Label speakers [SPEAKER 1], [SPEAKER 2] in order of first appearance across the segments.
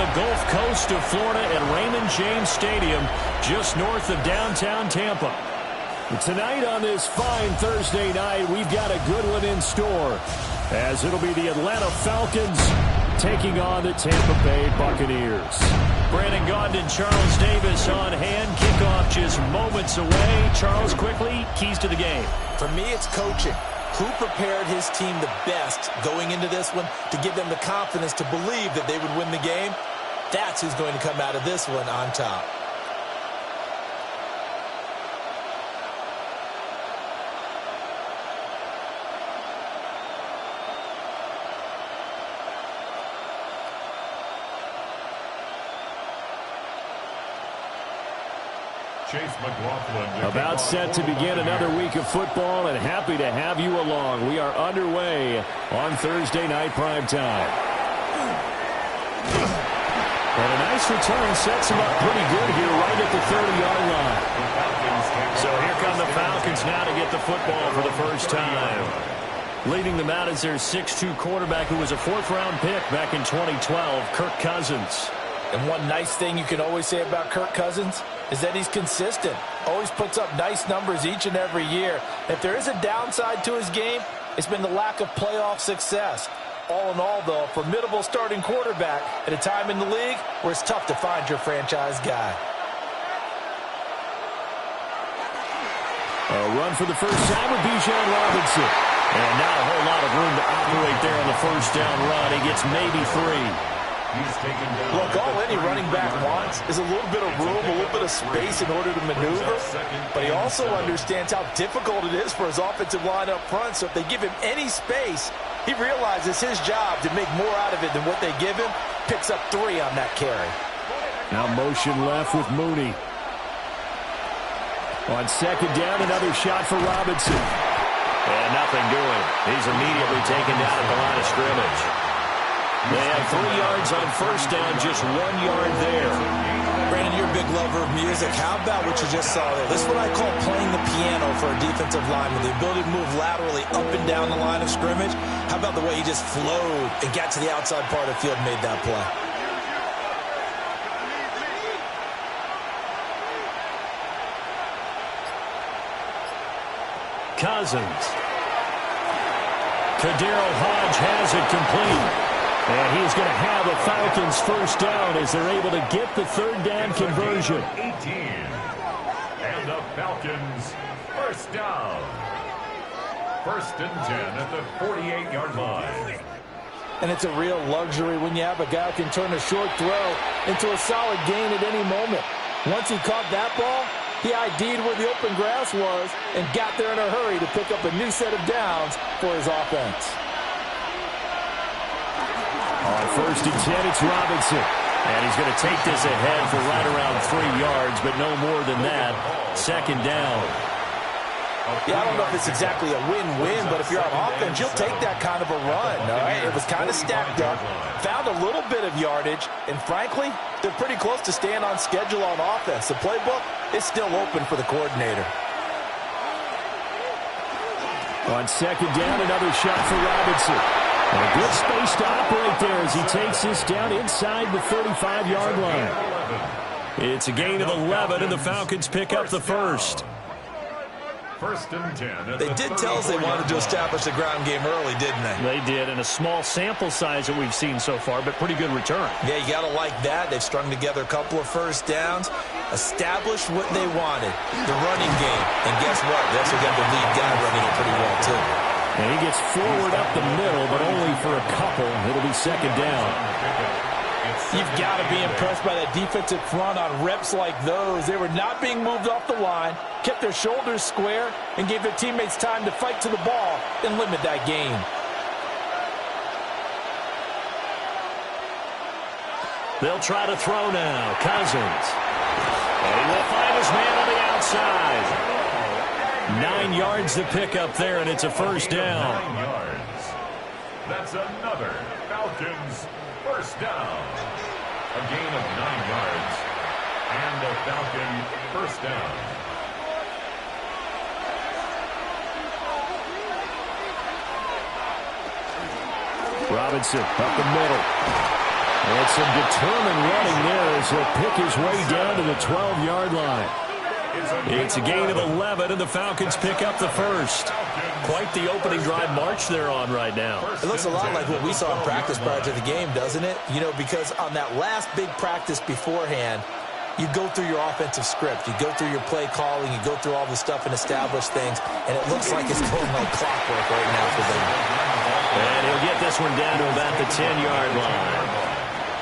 [SPEAKER 1] the Gulf Coast of Florida at Raymond James Stadium, just north of downtown Tampa. Tonight on this fine Thursday night, we've got a good one in store, as it'll be the Atlanta Falcons taking on the Tampa Bay Buccaneers. Brandon Gaudin and Charles Davis on hand. Kickoff just moments away. Charles, quickly, keys to the game.
[SPEAKER 2] For me, it's coaching. Who prepared his team the best going into this one to give them the confidence to believe that they would win the game? That's who's going to come out of this one on top.
[SPEAKER 1] About set to begin another week of football, and happy to have you along. We are underway on Thursday night primetime. And a nice return sets them up pretty good here right at the 30-yard line. So here come the Falcons now to get the football for the first time. Leading them out is their 6'2 quarterback who was a fourth-round pick back in 2012, Kirk Cousins.
[SPEAKER 2] And one nice thing you can always say about Kirk Cousins is that he's consistent. Always puts up nice numbers each and every year. If there is a downside to his game, it's been the lack of playoff success. All in all, though, a formidable starting quarterback at a time in the league where it's tough to find your franchise guy.
[SPEAKER 1] A run for the first time with Bijan Robinson. And not a whole lot of room to operate there on the first down run. He gets maybe 3.
[SPEAKER 2] Look, all any running back wants is a little bit of room, a little bit of space in order to maneuver. But he also understands how difficult it is for his offensive line up front. So if they give him any space, he realizes his job to make more out of it than what they give him. Picks up 3 on that carry.
[SPEAKER 1] Now motion left with Mooney. On second down, another shot for Robinson. And nothing doing. He's immediately taken down at the line of scrimmage. They have 3 yards on first down, just 1 yard there.
[SPEAKER 2] Brandon, you're a big lover of music. How about what you just saw there? This is what I call playing the piano for a defensive lineman. The ability to move laterally up and down the line of scrimmage. How about the way he just flowed and got to the outside part of the field and made that play?
[SPEAKER 1] Cousins. Kadero Hodge has it complete. And he's going to have a Falcons first down as they're able to get the third down conversion.
[SPEAKER 3] 18. And the Falcons first down. First and 10 at the 48-yard line.
[SPEAKER 2] And it's a real luxury when you have a guy who can turn a short throw into a solid gain at any moment. Once he caught that ball, he ID'd where the open grass was and got there in a hurry to pick up a new set of downs for his offense.
[SPEAKER 1] On first and 10, it's Robinson. And he's going to take this ahead for right around 3 yards, but no more than that. Second down.
[SPEAKER 2] Yeah, I don't know if it's exactly a win-win, but if you're on offense, you'll take that kind of a run, all right? It was kind of stacked up, found a little bit of yardage, and frankly, they're pretty close to staying on schedule on offense. The playbook is still open for the coordinator.
[SPEAKER 1] On second down, another shot for Robinson. And a good space to operate there as he takes this down inside the 35-yard line. It's a gain of 11, and the Falcons pick up the first.
[SPEAKER 3] First and 10.
[SPEAKER 2] They did tell us they wanted to establish the ground game early, didn't they?
[SPEAKER 1] They did, and a small sample size that we've seen so far, but pretty good return.
[SPEAKER 2] Yeah, you got to like that. They've strung together a couple of first downs, established what they wanted, the running game. And guess what? They also got the lead guy running it pretty well, too.
[SPEAKER 1] And he gets forward up the middle, but only for a couple. It'll be second down.
[SPEAKER 2] You've got to be impressed by that defensive front on reps like those. They were not being moved off the line, kept their shoulders square, and gave their teammates time to fight to the ball and limit that gain.
[SPEAKER 1] They'll try to throw now. Cousins. And he will find his man on the outside. 9 yards to pick up there, and it's a first down.
[SPEAKER 3] 9 yards. That's another Falcons first down. A gain of 9 yards. And a Falcon first down.
[SPEAKER 1] Robinson up the middle. And some determined running there as he'll pick his way down to the 12-yard line. It's a gain of 11, and the Falcons pick up the first. Quite the opening drive march they're on right now.
[SPEAKER 2] It looks a lot like what we saw in practice prior to the game, doesn't it? You know, because on that last big practice beforehand, you go through your offensive script. You go through your play calling. You go through all the stuff and establish things. And it looks like it's going like clockwork right now for them.
[SPEAKER 1] And he'll get this one down to about the 10-yard line.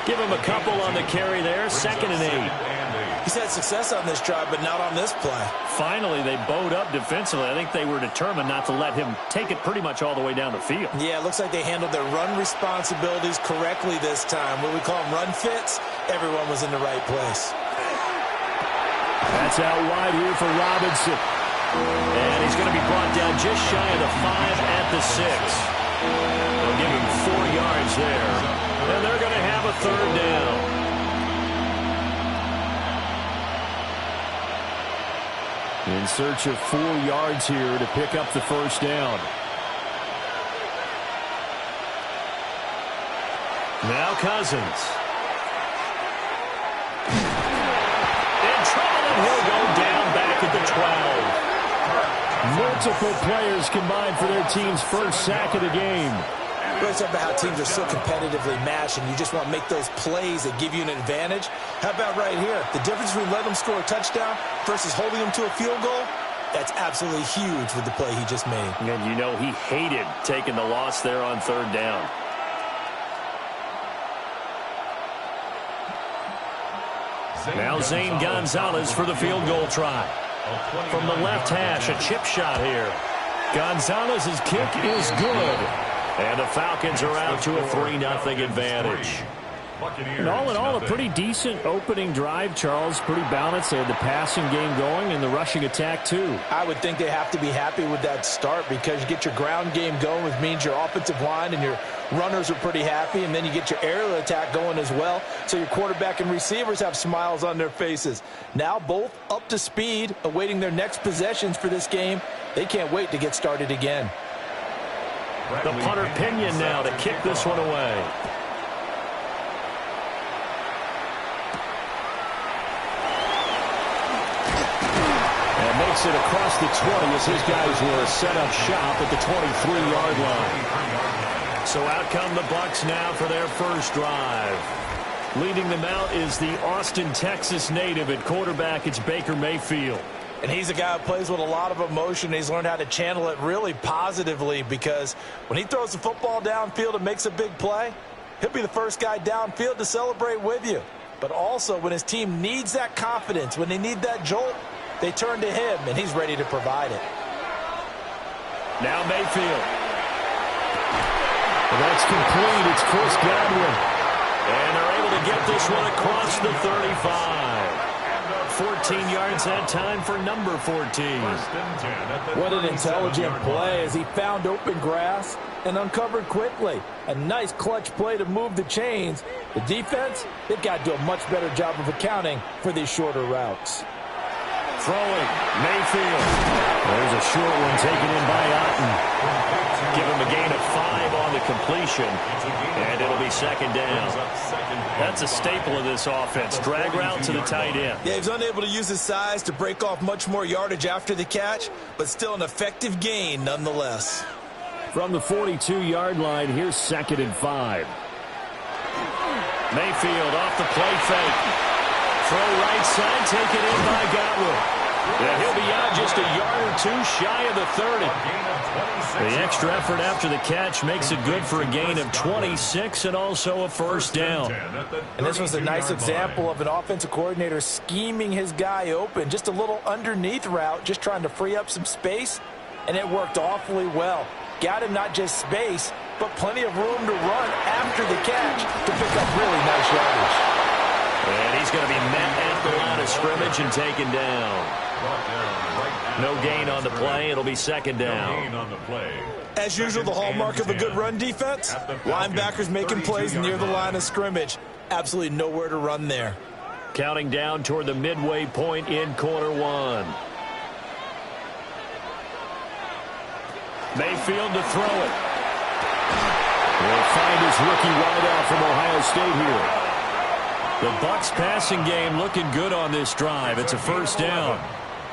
[SPEAKER 1] Give him a couple on the carry there. 2nd and 8.
[SPEAKER 2] He's had success on this drive, but not on this play.
[SPEAKER 1] Finally, they bowed up defensively. I think they were determined not to let him take it pretty much all the way down the field.
[SPEAKER 2] Yeah, it looks like they handled their run responsibilities correctly this time. What we call them run fits, everyone was in the right place.
[SPEAKER 1] That's out wide here for Robinson. And he's going to be brought down just shy of the 5 at the 6. They'll give him 4 yards there. And they're going to have a 3rd down. In search of 4 yards here to pick up the first down. Now Cousins. In trouble, and he'll go down back at the 12. Multiple players combined for their team's first sack of the game.
[SPEAKER 2] We always talk about how teams are so competitively matched, and you just want to make those plays that give you an advantage. How about right here? The difference between letting them score a touchdown versus holding them to a field goal, that's absolutely huge with the play he just made.
[SPEAKER 1] And you know he hated taking the loss there on 3rd down. Now Zane Gonzalez for the field goal try. From the left hash, a chip shot here. Gonzalez's kick is good. And the Falcons are out to a 3-0 advantage. And all in all, a pretty decent opening drive, Charles. Pretty balanced. They had the passing game going and the rushing attack, too.
[SPEAKER 2] I would think they have to be happy with that start because you get your ground game going, which means your offensive line and your runners are pretty happy, and then you get your aerial attack going as well. So your quarterback and receivers have smiles on their faces. Now both up to speed, awaiting their next possessions for this game. They can't wait to get started again.
[SPEAKER 1] The punter Pinion now to kick this one away. And makes it across the 20 as his guys were set up shop at the 23-yard line. So out come the Bucs now for their first drive. Leading them out is the Austin, Texas native at quarterback. It's Baker Mayfield.
[SPEAKER 2] And he's a guy who plays with a lot of emotion. He's learned how to channel it really positively because when he throws the football downfield and makes a big play, he'll be the first guy downfield to celebrate with you. But also when his team needs that confidence, when they need that jolt, they turn to him, and he's ready to provide it.
[SPEAKER 1] Now Mayfield. Well, that's complete. It's Chris Godwin. And they're able to get this one across the 35. 14 yards that time for number 14.
[SPEAKER 2] What an intelligent play as he found open grass and uncovered quickly. A nice clutch play to move the chains. The defense, they've got to do a much better job of accounting for these shorter routes.
[SPEAKER 1] Throwing, Mayfield. There's a short one taken in by Otten. Give him a gain of 5 on the completion, and it'll be 2nd down. That's a staple of this offense. Drag route to the tight end.
[SPEAKER 2] Yeah, he's unable to use his size to break off much more yardage after the catch, but still an effective gain nonetheless.
[SPEAKER 1] From the 42-yard line, here's 2nd and 5. Mayfield off the play fake. Throw right side, taken in by Godwin. And he'll be out just a yard or 2 shy of the 30. The extra effort after the catch makes it good for a gain of 26 and also a first down.
[SPEAKER 2] And this was a nice example of an offensive coordinator scheming his guy open. Just a little underneath route, just trying to free up some space, and it worked awfully well. Got him not just space, but plenty of room to run after the catch to pick up really nice yardage.
[SPEAKER 1] And he's going to be met at the line of scrimmage and taken down. No gain on the play. It'll be 2nd down.
[SPEAKER 2] As usual, the hallmark of a good run defense, linebackers making plays near the line of scrimmage. Absolutely nowhere to run there.
[SPEAKER 1] Counting down toward the midway point in quarter 1. Mayfield to throw it. Will find his rookie wideout from Ohio State here. The Bucs passing game looking good on this drive. It's a first down.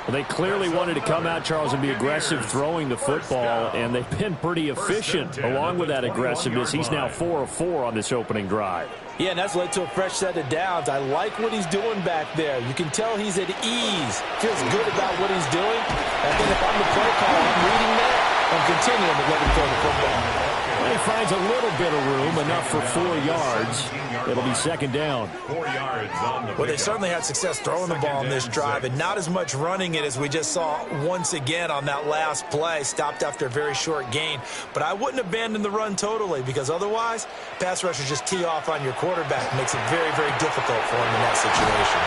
[SPEAKER 1] Well, they clearly wanted to come out, Charles, and be aggressive throwing the football, and they've been pretty efficient along with that aggressiveness. He's now 4 of 4 on this opening drive.
[SPEAKER 2] Yeah, and that's led to a fresh set of downs. I like what he's doing back there. You can tell he's at ease. Feels good about what he's doing. I think if I'm the play caller, I'm reading that. I'm continuing to let him throw the football.
[SPEAKER 1] Well, he finds a little bit of room, enough for 4 yards. It'll be second down.
[SPEAKER 3] 4 yards on the
[SPEAKER 2] Well, they certainly had success throwing the ball on this drive, and not as much running it as we just saw once again on that last play. Stopped after a very short gain. But I wouldn't abandon the run totally, because otherwise, pass rushers just tee off on your quarterback. Makes it very, very difficult for him in that situation.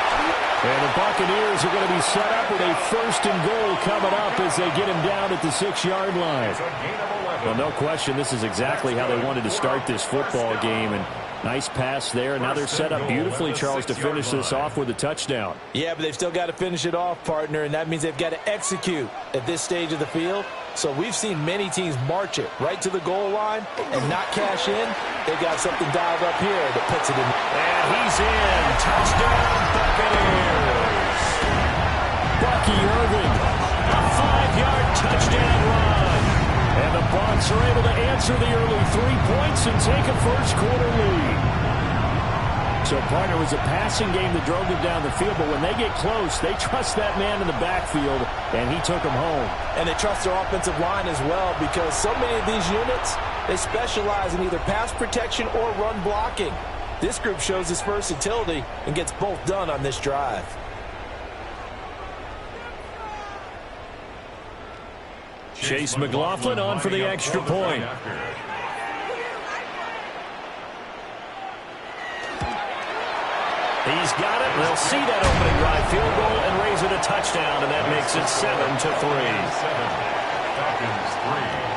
[SPEAKER 1] And the Buccaneers are going to be set up with a first and goal coming up as they get him down at the 6-yard line. Well, no question, this is exactly how they wanted to start this football game. And nice pass there. Now they're set up beautifully, Charles, to finish this off with a touchdown.
[SPEAKER 2] Yeah, but they've still got to finish it off, partner, and that means they've got to execute at this stage of the field. So we've seen many teams march it right to the goal line and not cash in. They've got something dialed up here that puts it in.
[SPEAKER 1] And he's in. Touchdown, Buccaneers. Bucky Irving, a 5-yard touchdown run. And the Bucs are able to answer the early 3 points and take a first-quarter lead. So, partner, was a passing game that drove them down the field, but when they get close, they trust that man in the backfield, and he took them home.
[SPEAKER 2] And they trust their offensive line as well, because so many of these units, they specialize in either pass protection or run blocking. This group shows its versatility and gets both done on this drive.
[SPEAKER 1] Chase McLaughlin on for the extra point. He's got it. They'll see that opening drive field goal and raise it a touchdown, and that makes it 7-3.
[SPEAKER 3] Falcons 3.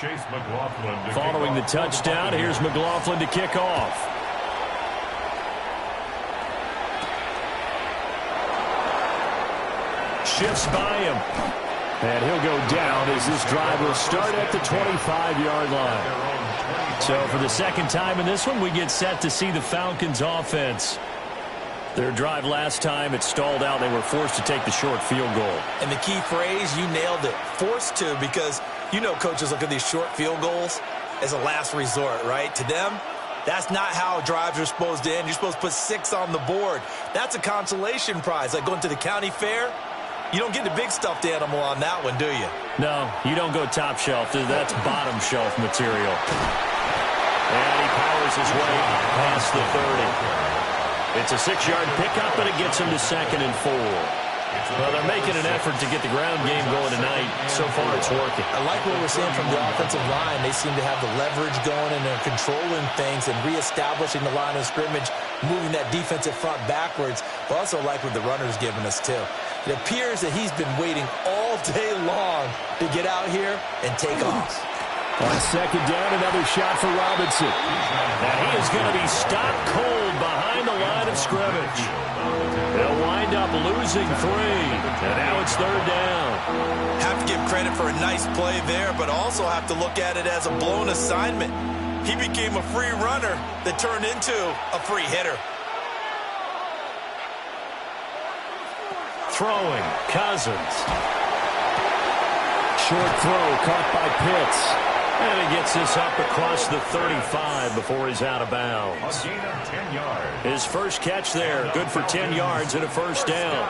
[SPEAKER 3] Chase McLaughlin
[SPEAKER 1] following the touchdown. Here's McLaughlin to kick off. Shifts by him. And he'll go down as this drive will start at the 25-yard line. So for the second time in this one, we get set to see the Falcons offense. Their drive last time, it stalled out. They were forced to take the short field goal.
[SPEAKER 2] And the key phrase, you nailed it. Forced to, because you know coaches look at these short field goals as a last resort, right? To them, that's not how drives are supposed to end. You're supposed to put 6 on the board. That's a consolation prize, like going to the county fair. You don't get the big stuffed animal on that one, do you?
[SPEAKER 1] No, you don't go top shelf. That's bottom shelf material. And he powers his way past the 30. It's a 6-yard pickup, and it gets him to 2nd and 4. Well, they're making an effort to get the ground game going tonight. So far, it's working.
[SPEAKER 2] I like what we're seeing from the offensive line. They seem to have the leverage going, and they're controlling things and reestablishing the line of scrimmage, moving that defensive front backwards. But also like what the runner's giving us, too. It appears that he's been waiting all day long to get out here and take off.
[SPEAKER 1] On second down, another shot for Robinson. Now he is going to be stopped cold behind the line of scrimmage. They'll wind up losing 3, and now it's 3rd down.
[SPEAKER 2] Have to give credit for a nice play there, but also have to look at it as a blown assignment. He became a free runner that turned into a free hitter.
[SPEAKER 1] Throwing, Cousins. Short throw caught by Pitts. And he gets this up across the 35 before he's out of bounds.
[SPEAKER 3] A gain of 10 yards.
[SPEAKER 1] His first catch there, good for 10 yards and a first down.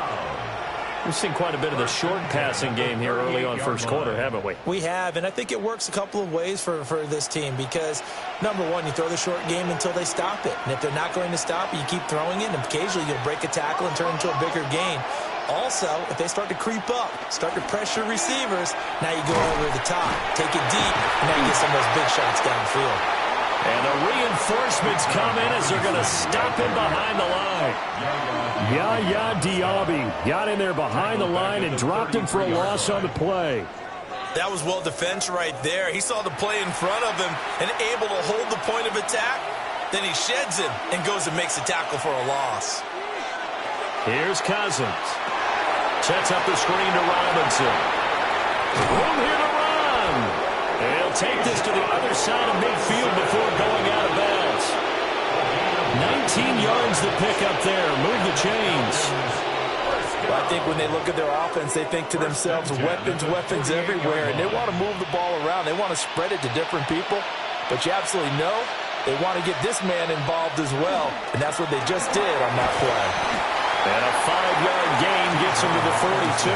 [SPEAKER 1] We've seen quite a bit of the short passing game here early on first quarter, haven't we?
[SPEAKER 2] We have, and I think it works a couple of ways for this team because, number one, you throw the short game until they stop it. And if they're not going to stop it, you keep throwing it, and occasionally you'll break a tackle and turn it into a bigger gain. Also, if they start to creep up, start to pressure receivers, now you go over the top, take it deep, and now you get some of those big shots downfield.
[SPEAKER 1] And the reinforcements come in as they're going to stop him behind the line. Yaya Diaby got in there behind the line and dropped him for a loss on the play.
[SPEAKER 2] That was well defense right there. He saw the play in front of him and able to hold the point of attack. Then he sheds him and goes and makes a tackle for a loss.
[SPEAKER 1] Here's Cousins. Sets up the screen to Robinson. Room here to run. And he'll take this to the other side of midfield before going out of bounds. 19 yards to pick up there. Move the chains.
[SPEAKER 2] Well, I think when they look at their offense, they think to themselves, weapons everywhere, and they want to move the ball around. They want to spread it to different people, but you absolutely know they want to get this man involved as well, and that's what they just did on that play.
[SPEAKER 1] And a 5-yard gain gets him to the 42.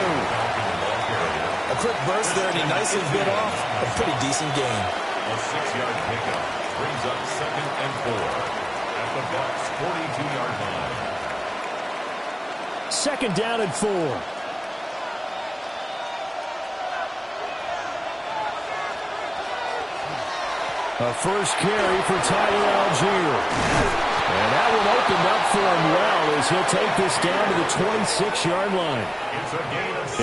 [SPEAKER 2] A quick burst there, and he nicely bit off a pretty decent gain.
[SPEAKER 3] A 6-yard pickup brings up 2nd and 4 at the Bucs' 42-yard line.
[SPEAKER 1] 2nd down and 4. A first carry for Tyler Algier. And that one opened up for him well as he'll take this down to the 26-yard line.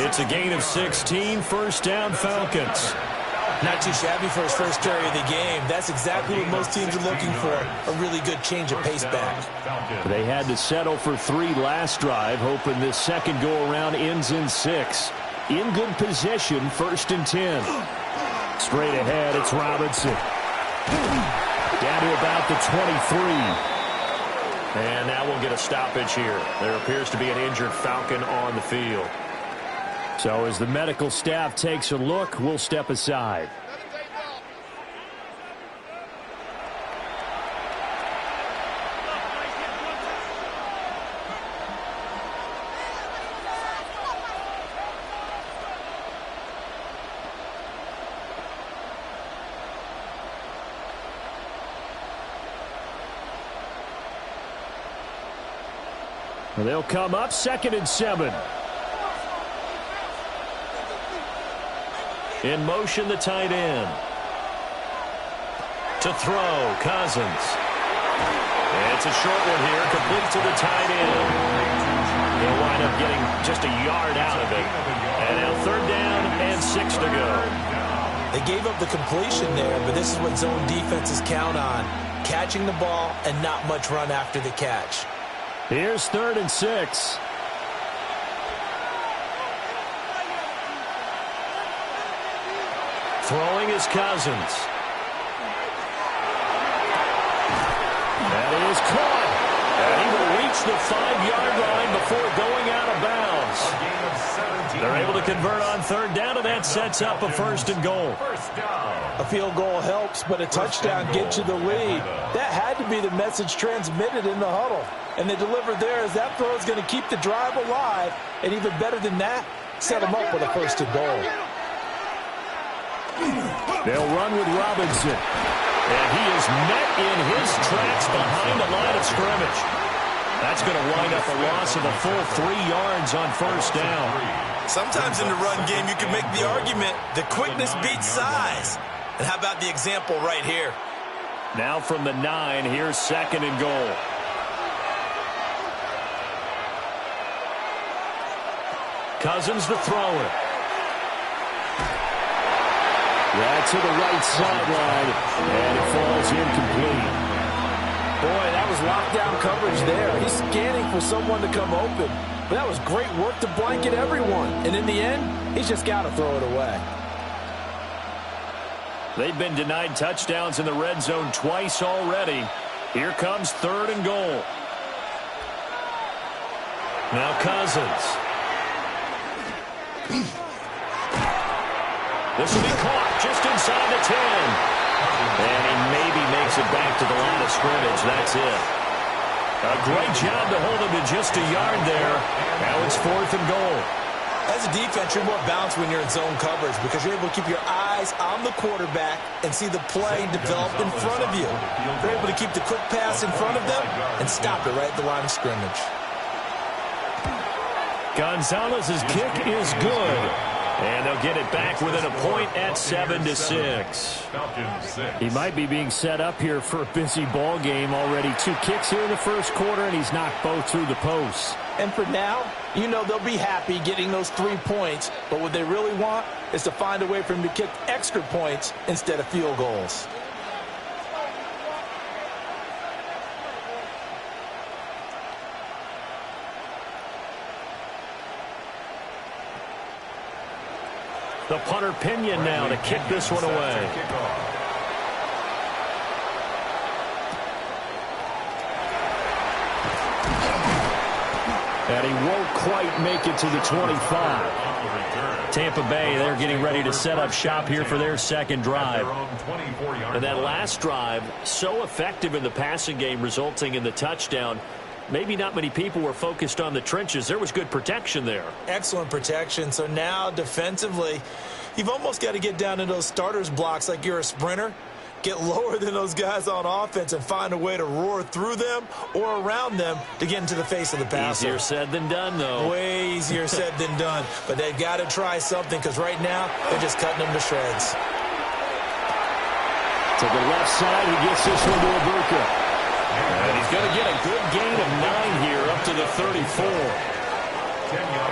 [SPEAKER 1] It's a gain of 16, 1st down Falcons.
[SPEAKER 2] Not too shabby for his first carry of the game. That's exactly what most teams are looking for, a really good change of pace back.
[SPEAKER 1] They had to settle for 3 last drive, hoping this second go-around ends in 6. In good position, 1st and 10. Straight ahead, it's Robinson. Down to about the 23. And now we'll get a stoppage here. There appears to be an injured Falcon on the field. So as the medical staff takes a look, we'll step aside. They'll come up 2nd and 7. In motion, the tight end. To throw, Cousins. It's a short one here, complete to the tight end. He'll wind up getting just a yard out of it. And now 3rd down and 6 to go.
[SPEAKER 2] They gave up the completion there, but this is what zone defenses count on. Catching the ball and not much run after the catch.
[SPEAKER 1] Here's 3rd and 6. Throwing is Cousins. That is caught. And he will reach the 5-yard line before going out of bounds. They're able to convert on 3rd down, and that sets up a 1st and goal.
[SPEAKER 2] A field goal helps, but a touchdown gets you the lead. That had to be the message transmitted in the huddle. And they delivered there as that throw is going to keep the drive alive. And even better than that, set them up with a 1st and goal.
[SPEAKER 1] They'll run with Robinson. And he is met in his tracks behind the line of scrimmage. That's going to wind up a loss of a full 3 yards on 1st down.
[SPEAKER 2] Sometimes in the run game, you can make the argument that quickness beats size. And how about the example right here?
[SPEAKER 1] Now from the 9, here's 2nd and goal. Cousins to throw it. Right to the right sideline, and it falls incomplete.
[SPEAKER 2] Boy, that was lockdown coverage there. He's scanning for someone to come open. But that was great work to blanket everyone. And in the end, he's just got to throw it away.
[SPEAKER 1] They've been denied touchdowns in the red zone twice already. Here comes 3rd and goal. Now Cousins. This will be caught just inside the 10. And he maybe makes it back to the line of scrimmage. That's it. A great job to hold him to just a yard there. Now it's 4th and goal.
[SPEAKER 2] As a defense, you're more balanced when you're in zone coverage because you're able to keep your eyes on the quarterback and see the play develop in front of you. You're able to keep the quick pass in front of them and stop it right at the line of scrimmage.
[SPEAKER 1] Gonzalez's kick is good. And they'll get it back within a point at 7-6. He might be being set up here for a busy ball game already. 2 kicks here in the first quarter, and he's knocked both through the posts.
[SPEAKER 2] And for now, you know they'll be happy getting those 3 points, but what they really want is to find a way for him to kick extra points instead of field goals.
[SPEAKER 1] The punter Pinion now to kick this one away. And he won't quite make it to the 25. Tampa Bay, they're getting ready to set up shop here for their second drive. And that last drive, so effective in the passing game, resulting in the touchdown. Maybe not many people were focused on the trenches. There was good protection there.
[SPEAKER 2] Excellent protection. So now defensively, you've almost got to get down to those starters blocks like you're a sprinter. Get lower than those guys on offense and find a way to roar through them or around them to get into the face of the passer.
[SPEAKER 1] Easier said than done, though.
[SPEAKER 2] Way easier said than done. But they've got to try something because right now they're just cutting them to shreds.
[SPEAKER 1] To the left side, he gets this one to Ibuka. And he's going to get a good gain of 9 here up to the 34.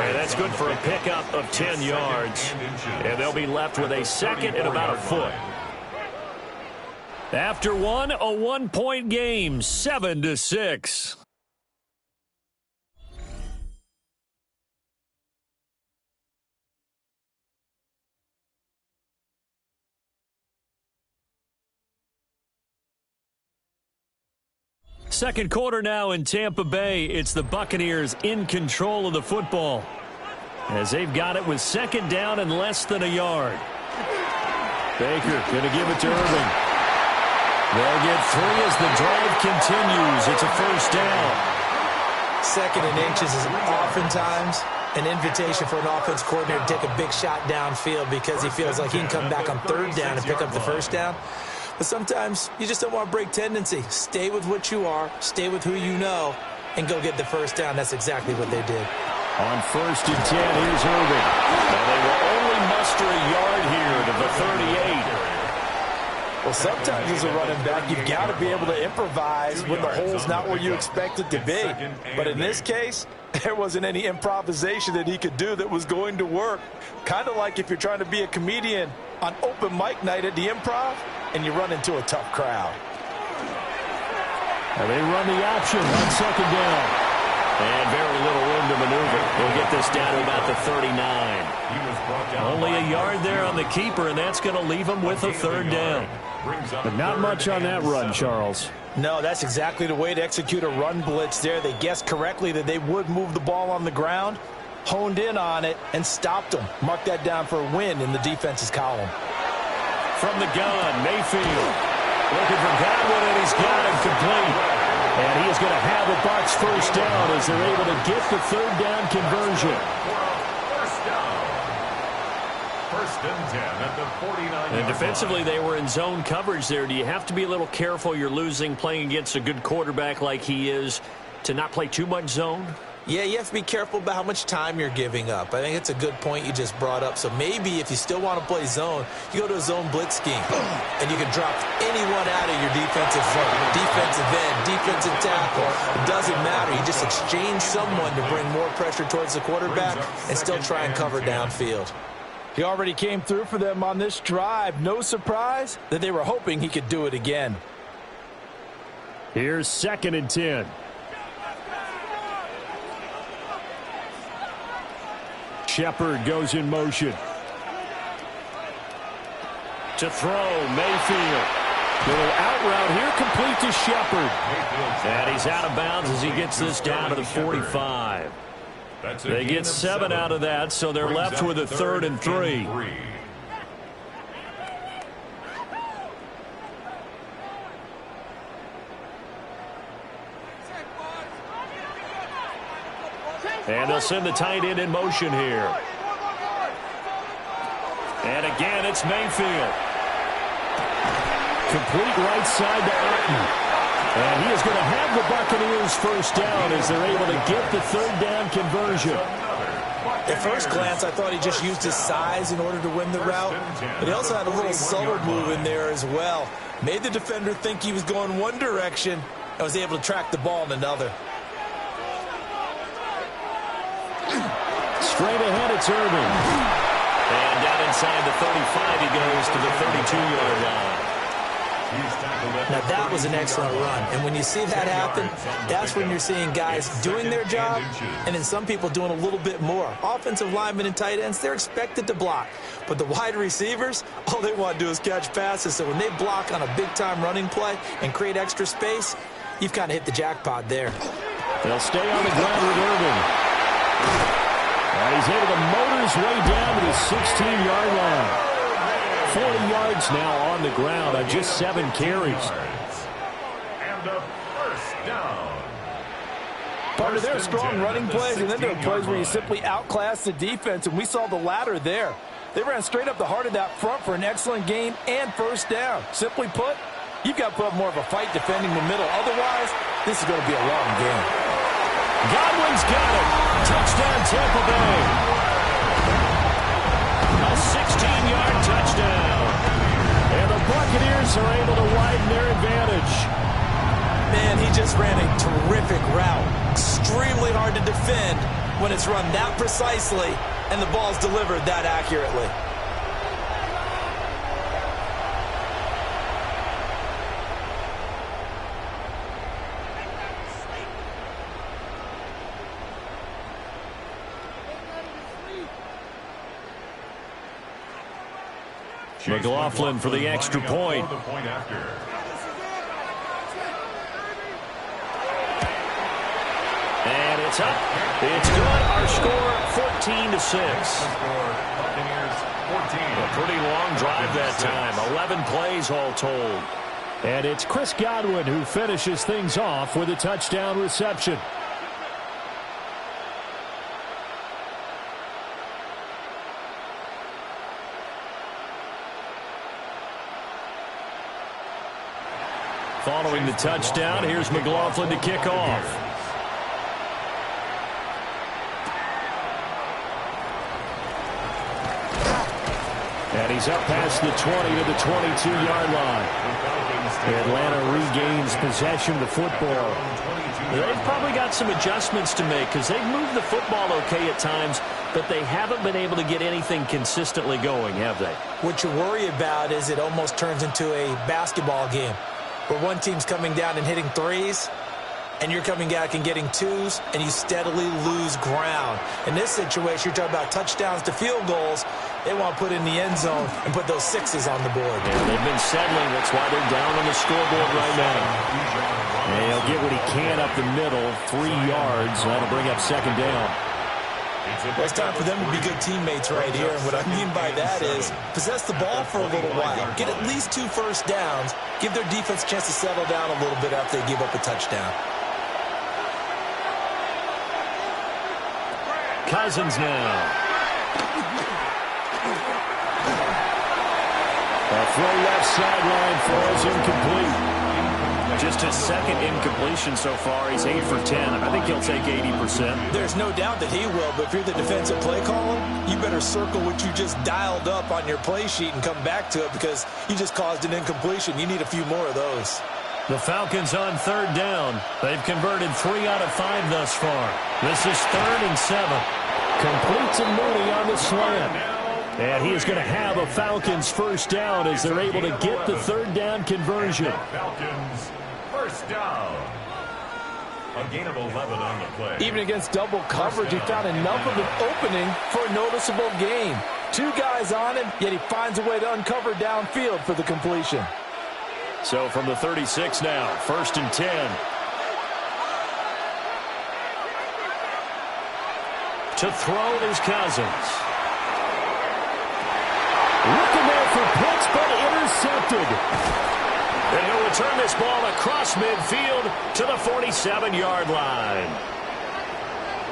[SPEAKER 1] And that's good for a pickup of 10 yards. And they'll be left with a second and about a foot. After one, a 1-point game, 7-6. Second quarter now in Tampa Bay. It's the Buccaneers in control of the football as they've got it with second down and less than a yard. Baker going to give it to Irving. They'll get 3 as the drive continues. It's a first down.
[SPEAKER 2] Second and inches is oftentimes an invitation for an offense coordinator to take a big shot downfield because he feels like he can come back on third down and pick up the first down. But sometimes you just don't want to break tendency. Stay with what you are, stay with who you know, and go get the first down. That's exactly what they did.
[SPEAKER 1] On 1st and 10, here's Irving. Now they will only muster a yard here to the 38.
[SPEAKER 2] Well, sometimes as a running back, you've got to be able to improvise when the hole's not where you expect it to be. But in this case, there wasn't any improvisation that he could do that was going to work. Kind of like if you're trying to be a comedian on open mic night at the Improv and you run into a tough crowd.
[SPEAKER 1] Now they run the option on second down. And very little room to maneuver. They'll get this down to about the 39. Only a yard there on the keeper, and that's going to leave them with a third down. But not much on that run, Charles.
[SPEAKER 2] No, that's exactly the way to execute a run blitz there. They guessed correctly that they would move the ball on the ground, honed in on it, and stopped them. Mark that down for a win in the defense's column.
[SPEAKER 1] From the gun, Mayfield looking for Godwin, and he's got him complete. And he is going to have the Bucs first down as they're able to get the third down conversion.
[SPEAKER 3] First and 10 at the 49.
[SPEAKER 1] And defensively, they were in zone coverage there. Do you have to be a little careful? You're losing playing against a good quarterback like he is to not play too much zone?
[SPEAKER 2] Yeah, you have to be careful about how much time you're giving up. I think it's a good point you just brought up. So maybe if you still want to play zone, you go to a zone blitz scheme. And you can drop anyone out of your defensive front, defensive end, defensive tackle. It doesn't matter. You just exchange someone to bring more pressure towards the quarterback and still try and cover downfield. He already came through for them on this drive. No surprise that they were hoping he could do it again.
[SPEAKER 1] Here's 2nd and 10. Shepard goes in motion. To throw, Mayfield. Little out route here, complete to Shepard. And he's out of bounds as he gets this down to the 45. They get 7 out of that, so they're left with a 3rd and 3. And they'll send the tight end in motion here. And again, it's Mayfield. Complete right side to Otten. And he is going to have the Buccaneers first down as they're able to get the third down conversion.
[SPEAKER 2] At first glance, I thought he just used his size in order to win the route, but he also had a little subtle move in there as well. Made the defender think he was going one direction and was able to track the ball in another.
[SPEAKER 1] Straight ahead, it's Irving. And down inside the 35, he goes to the 32-yard line.
[SPEAKER 2] Now, that was an excellent run. And when you see that happen, that's when you're seeing guys doing their job and then some people doing a little bit more. Offensive linemen and tight ends, they're expected to block. But the wide receivers, all they want to do is catch passes. So when they block on a big-time running play and create extra space, you've kind of hit the jackpot there.
[SPEAKER 1] They'll stay on the ground with Irving. And he's able to motor his way down to the 16-yard line. 40 yards now on the ground on just 7 carries.
[SPEAKER 3] And a first down.
[SPEAKER 2] Part of their strong running plays, and then there are plays where you simply outclass the defense, and we saw the latter there. They ran straight up the heart of that front for an excellent gain and first down. Simply put, you've got to put up more of a fight defending the middle. Otherwise, this is going to be a long game.
[SPEAKER 1] Godwin's got it. Touchdown, Tampa Bay. A 16-yard touchdown. And the Buccaneers are able to widen their advantage.
[SPEAKER 2] Man, he just ran a terrific route. Extremely hard to defend when it's run that precisely and the ball's delivered that accurately.
[SPEAKER 1] McLaughlin for the extra point. And it's up. It's good. Our score 14-6. A pretty long drive that time. 11 plays all told. And it's Chris Godwin who finishes things off with a touchdown reception. Following the touchdown, here's McLaughlin to kick off. And he's up past the 20 to the 22-yard line. Atlanta regains possession of the football. They've probably got some adjustments to make because they've moved the football okay at times, but they haven't been able to get anything consistently going, have they?
[SPEAKER 2] What you worry about is it almost turns into a basketball game, where one team's coming down and hitting threes, and you're coming back and getting twos, and you steadily lose ground. In this situation, you're talking about touchdowns to field goals. They want to put in the end zone and put those sixes on the board.
[SPEAKER 1] Yeah, they've been settling. That's why they're down on the scoreboard right now. And he'll get what he can up the middle, 3 yards. That'll bring up second down.
[SPEAKER 2] Well, it's time for them to be good teammates right here. And what I mean by that is possess the ball for a little while. Get at least 2 first downs. Give their defense a chance to settle down a little bit after they give up a touchdown.
[SPEAKER 1] Cousins now. A throw left sideline falls incomplete. Just his second incompletion so far. He's 8 for 10. I think he'll take 80%.
[SPEAKER 2] There's no doubt that he will, but if you're the defensive play caller, you better circle what you just dialed up on your play sheet and come back to it because you just caused an incompletion. You need a few more of those.
[SPEAKER 1] The Falcons on third down. They've converted 3 out of 5 thus far. This is 3rd and 7. Complete to Mooney on the slant. And he is going to have a Falcons first down as they're able to get the third down conversion.
[SPEAKER 3] Falcons first down. A gain of 11 on the play.
[SPEAKER 2] Even against double coverage, he found enough of an opening for a noticeable gain. 2 guys on him, yet he finds a way to uncover downfield for the completion.
[SPEAKER 1] So from the 36 now, 1st and 10. To throw is Cousins. Looking there for Pitts, but intercepted. And he'll return this ball across midfield to the 47-yard line.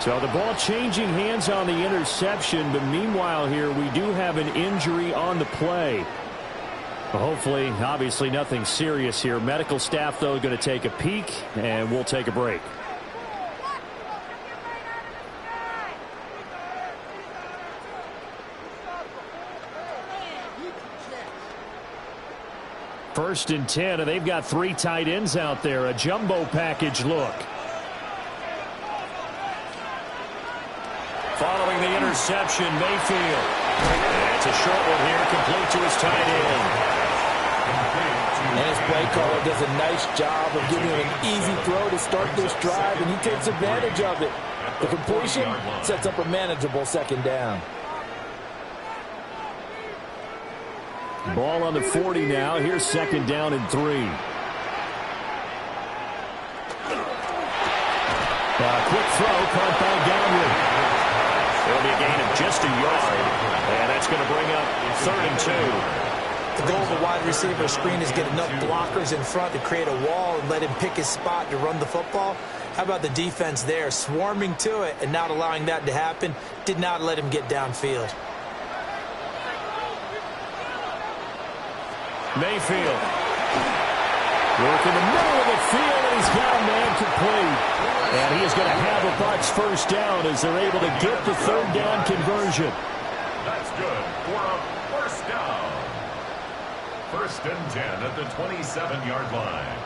[SPEAKER 1] So the ball changing hands on the interception, but meanwhile here we do have an injury on the play. Hopefully, obviously nothing serious here. Medical staff, though, going to take a peek, and we'll take a break. First and 10, and they've got 3 tight ends out there. A jumbo package look. Following the interception, Mayfield. It's a short one here, complete to his tight end.
[SPEAKER 2] And his play caller does a nice job of giving him an easy throw to start this drive, and he takes advantage of it. The completion sets up a manageable second down.
[SPEAKER 1] Ball on the 40 now. Here's second down and 3. Quick throw, caught by Godwin. It'll be a gain of just a yard, and that's going to bring up 3rd and 2.
[SPEAKER 2] The goal of a wide receiver screen is get enough blockers in front to create a wall and let him pick his spot to run the football. How about the defense there, swarming to it and not allowing that to happen? Did not let him get downfield.
[SPEAKER 1] Mayfield. Work in the middle of the field, and he's got a man complete. And he is going to have a Bucs first down as they're able to get the 3rd down conversion.
[SPEAKER 3] That's good for a first down. 1st and 10 at the 27-yard line.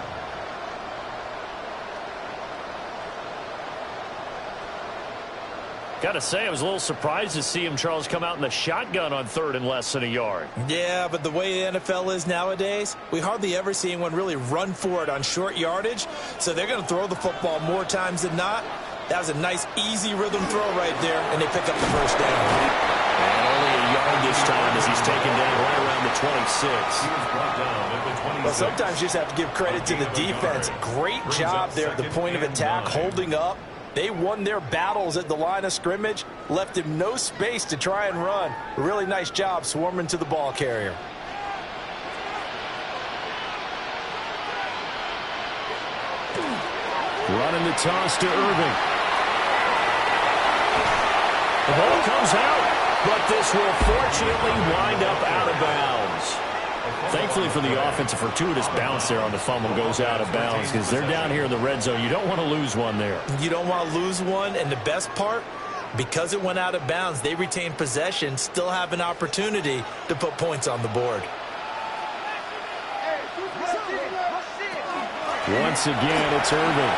[SPEAKER 1] Got to say, I was a little surprised to see him, Charles, come out in the shotgun on 3rd and less than a yard.
[SPEAKER 2] Yeah, but the way the NFL is nowadays, we hardly ever see anyone really run for it on short yardage. So they're going to throw the football more times than not. That was a nice, easy rhythm throw right there, and they pick up the first down.
[SPEAKER 1] And only a yard this time as he's taken down right around the 26.
[SPEAKER 2] Well, sometimes you just have to give credit to the defense. Great job there at the point of attack, holding up. They won their battles at the line of scrimmage, left him no space to try and run. Really nice job swarming to the ball carrier.
[SPEAKER 1] Running the toss to Irving. The ball comes out, but this will fortunately wind up out of bounds. Thankfully for the offense, a fortuitous bounce there on the fumble goes out of bounds because they're down here in the red zone. You don't want to lose one there.
[SPEAKER 2] You don't want to lose one, and the best part, because it went out of bounds, they retain possession, still have an opportunity to put points on the board.
[SPEAKER 1] Once again, it's Irving.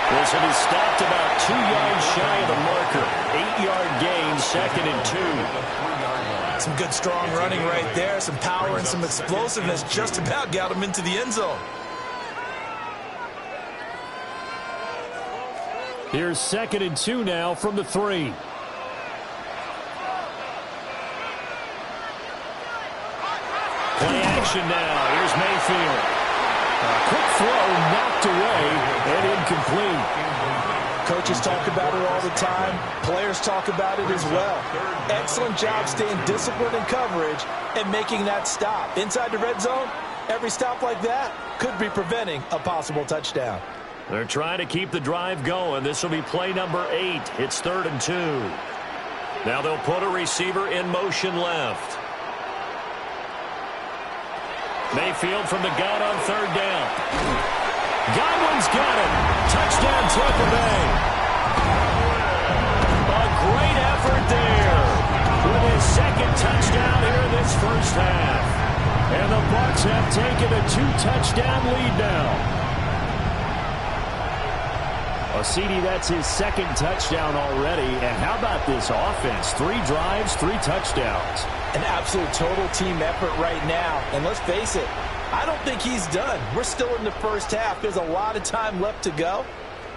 [SPEAKER 1] This one is stopped about 2 yards shy of the marker. 8-yard gain, 2nd and 2.
[SPEAKER 2] Some good strong running right there, some power and some explosiveness just about got him into the end zone.
[SPEAKER 1] Here's 2nd and 2 now from the 3. Play action now. Here's Mayfield. Quick throw knocked away and incomplete.
[SPEAKER 2] Coaches talk about it all the time. Players talk about it as well. Excellent job staying disciplined in coverage and making that stop. Inside the red zone, every stop like that could be preventing a possible touchdown.
[SPEAKER 1] They're trying to keep the drive going. This will be play number 8. It's 3rd and 2. Now they'll put a receiver in motion left. Mayfield from the gun on 3rd down. Godwin's got it. Touchdown, Tampa Bay. A great effort there with his 2nd touchdown here in this first half. And the Bucs have taken a 2-touchdown lead now. Well, CD, that's his 2nd touchdown already. And how about this offense? 3 drives, 3 touchdowns.
[SPEAKER 2] An absolute total team effort right now. And let's face it, I don't think he's done. We're still in the first half. There's a lot of time left to go.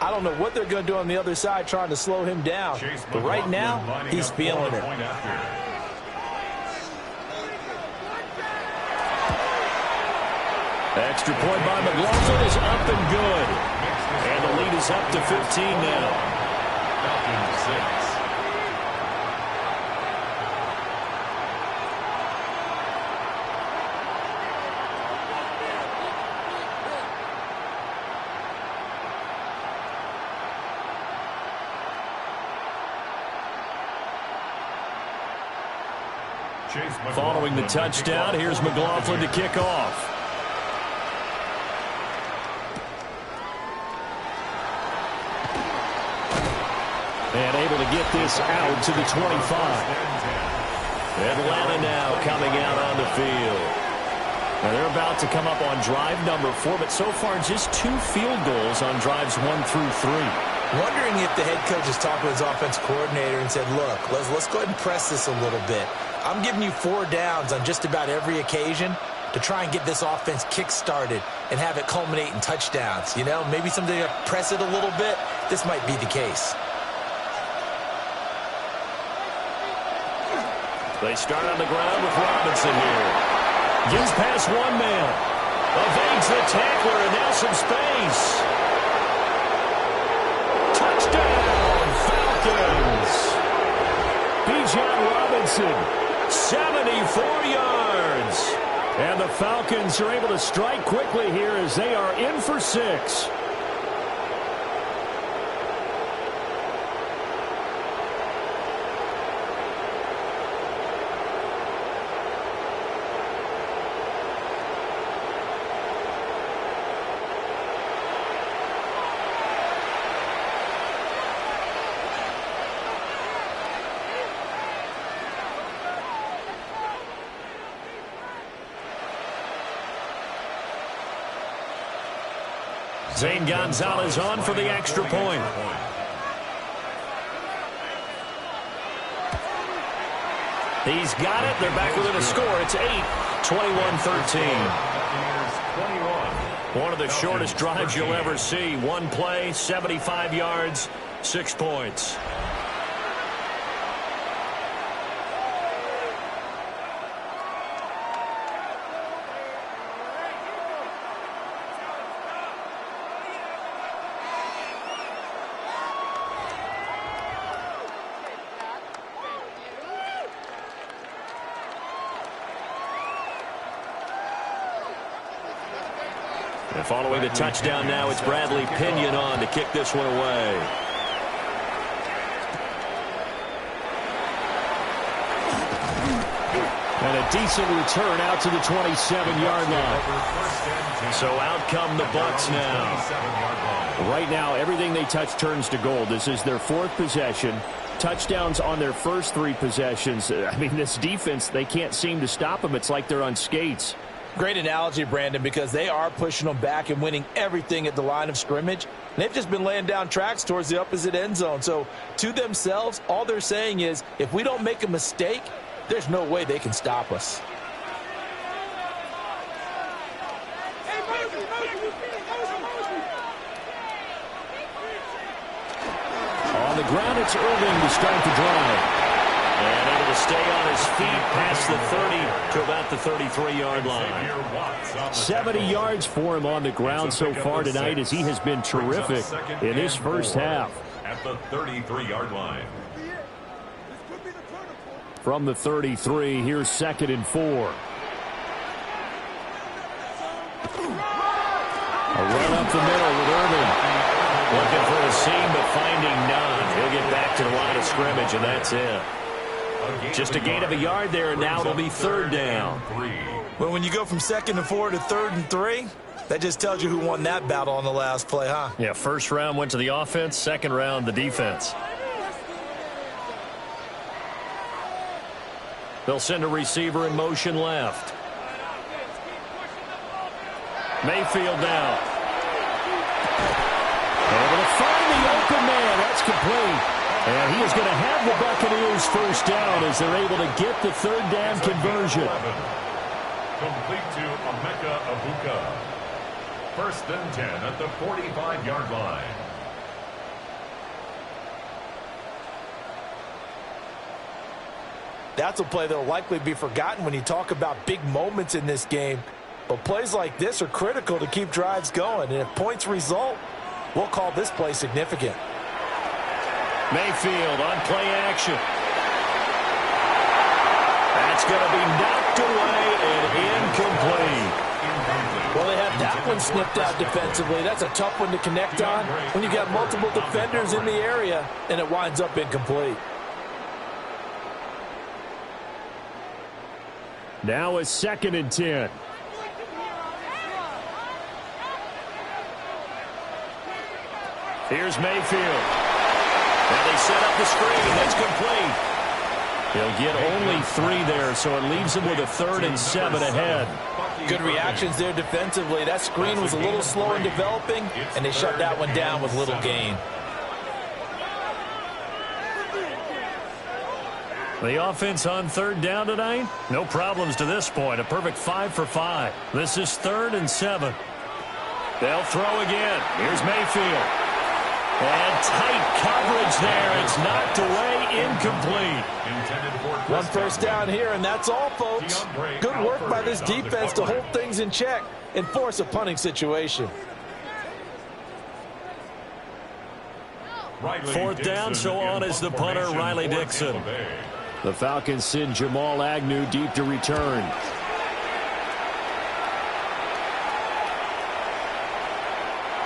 [SPEAKER 2] I don't know what they're going to do on the other side trying to slow him down. But right now, he's feeling it.
[SPEAKER 1] Extra point by McLaughlin is up and good. And the lead is up to 15 now. Falcons 6. Following the touchdown, here's McLaughlin to kick off. And able to get this out to the 25. Atlanta now coming out on the field. Now they're about to come up on drive number 4, but so far just 2 field goals on drives 1 through 3.
[SPEAKER 2] Wondering if the head coach is talking to his offense coordinator and said, look, let's go ahead and press this a little bit. I'm giving you 4 downs on just about every occasion to try and get this offense kick-started and have it culminate in touchdowns. You know, maybe something to press it a little bit. This might be the case.
[SPEAKER 1] They start on the ground with Robinson here. Gets past one man. Evades the tackler, and now some space. Touchdown, Falcons. Bijan Robinson, 74 yards. And the Falcons are able to strike quickly here as they are in for 6. Zane Gonzalez on for the extra point. He's got it. They're back within a score. It's 21-13. One of the shortest drives you'll ever see. One play, 75 yards, 6 points. And following the touchdown now, it's Bradley Pinion on to kick this one away. And a decent return out to the 27-yard line. So out come the Bucs now. Right now, everything they touch turns to gold. This is their 4th possession. Touchdowns on their first 3 possessions. I mean, this defense, they can't seem to stop them. It's like they're on skates.
[SPEAKER 2] Great analogy, Brandon, because they are pushing them back and winning everything at the line of scrimmage. And they've just been laying down tracks towards the opposite end zone. So to themselves, all they're saying is, if we don't make a mistake, there's no way they can stop us.
[SPEAKER 1] On the ground, it's Irving to start the drive. And able to stay on his feet past the 30 to about the 33-yard line. 70 yards for him on the ground so far tonight as he has been terrific in his first half.
[SPEAKER 3] At the 33-yard line.
[SPEAKER 1] From the 33, here's 2nd and 4. A run up the middle with Irving. Looking for a seam, but finding none. He'll get back to the line of scrimmage, and that's it. Just a gain of a yard there, and now it'll be 3rd down.
[SPEAKER 2] Well, when you go from 2nd and 4 to 3rd and 3, that just tells you who won that battle on the last play, huh?
[SPEAKER 1] Yeah, first round went to the offense, second round the defense. They'll send a receiver in motion left. Mayfield now. Able to find the open man. That's complete. And he is going to have the Buccaneers first down as they're able to get the 3rd down conversion.
[SPEAKER 3] Complete to Emeka Egbuka. 1st and 10 at the 45-yard line.
[SPEAKER 2] That's a play that will likely be forgotten when you talk about big moments in this game. But plays like this are critical to keep drives going. And if points result, we'll call this play significant.
[SPEAKER 1] Mayfield on play action. That's going to be knocked away and incomplete.
[SPEAKER 2] Well, they have that one snipped out defensively. That's a tough one to connect on when you've got multiple defenders in the area and it winds up incomplete.
[SPEAKER 1] Now it's 2nd and 10. Here's Mayfield. And they set up the screen. That's complete. He'll get only 3 there, so it leaves him with a 3rd and 7 ahead.
[SPEAKER 2] Good reactions there defensively. That screen was a little slow in developing, and they shut that one down with little gain.
[SPEAKER 1] The offense on 3rd down tonight, no problems to this point. A perfect 5 for 5. This is 3rd and 7. They'll throw again. Here's Mayfield. And tight coverage there. It's knocked away, incomplete.
[SPEAKER 2] 1 first down here, and that's all, folks. Good work by this defense to hold things in check and force a punting situation.
[SPEAKER 1] 4th down, so on is the punter, Riley Dixon. The Falcons send Jamal Agnew deep to return.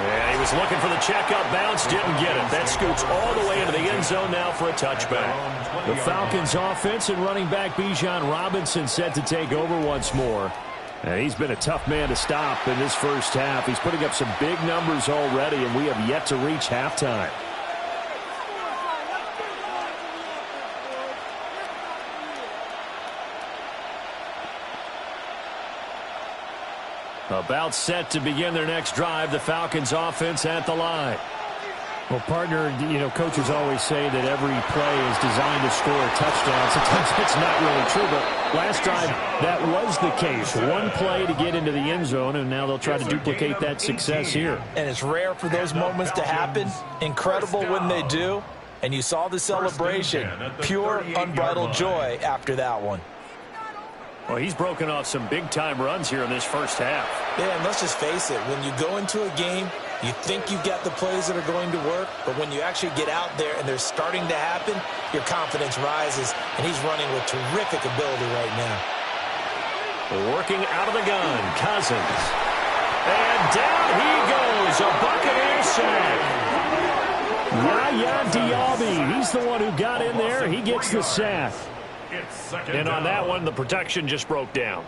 [SPEAKER 1] And he was looking for the checkup bounce, didn't get it. That scoots all the way into the end zone now for a touchback. The Falcons offense and running back Bijan Robinson set to take over once more. And he's been a tough man to stop in this first half. He's putting up some big numbers already, and we have yet to reach halftime. About set to begin their next drive, the Falcons offense at the line.
[SPEAKER 4] Well, partner, coaches always say that every play is designed to score a touchdown. Sometimes that's not really true, but last drive, that was the case. 1 play to get into the end zone, and now they'll try to duplicate that success here.
[SPEAKER 2] And it's rare for those moments to happen. Incredible when they do. And you saw the celebration. Pure, unbridled joy after that one.
[SPEAKER 1] Well, he's broken off some big-time runs here in this first half.
[SPEAKER 2] Yeah, and let's just face it. When you go into a game, you think you've got the plays that are going to work, but when you actually get out there and they're starting to happen, your confidence rises, and he's running with terrific ability right now.
[SPEAKER 1] Working out of the gun, Cousins. And down he goes, a Buccaneers sack. Yaya Diaby, he's the one who got in there. He gets the sack. And on that one, the protection just broke down.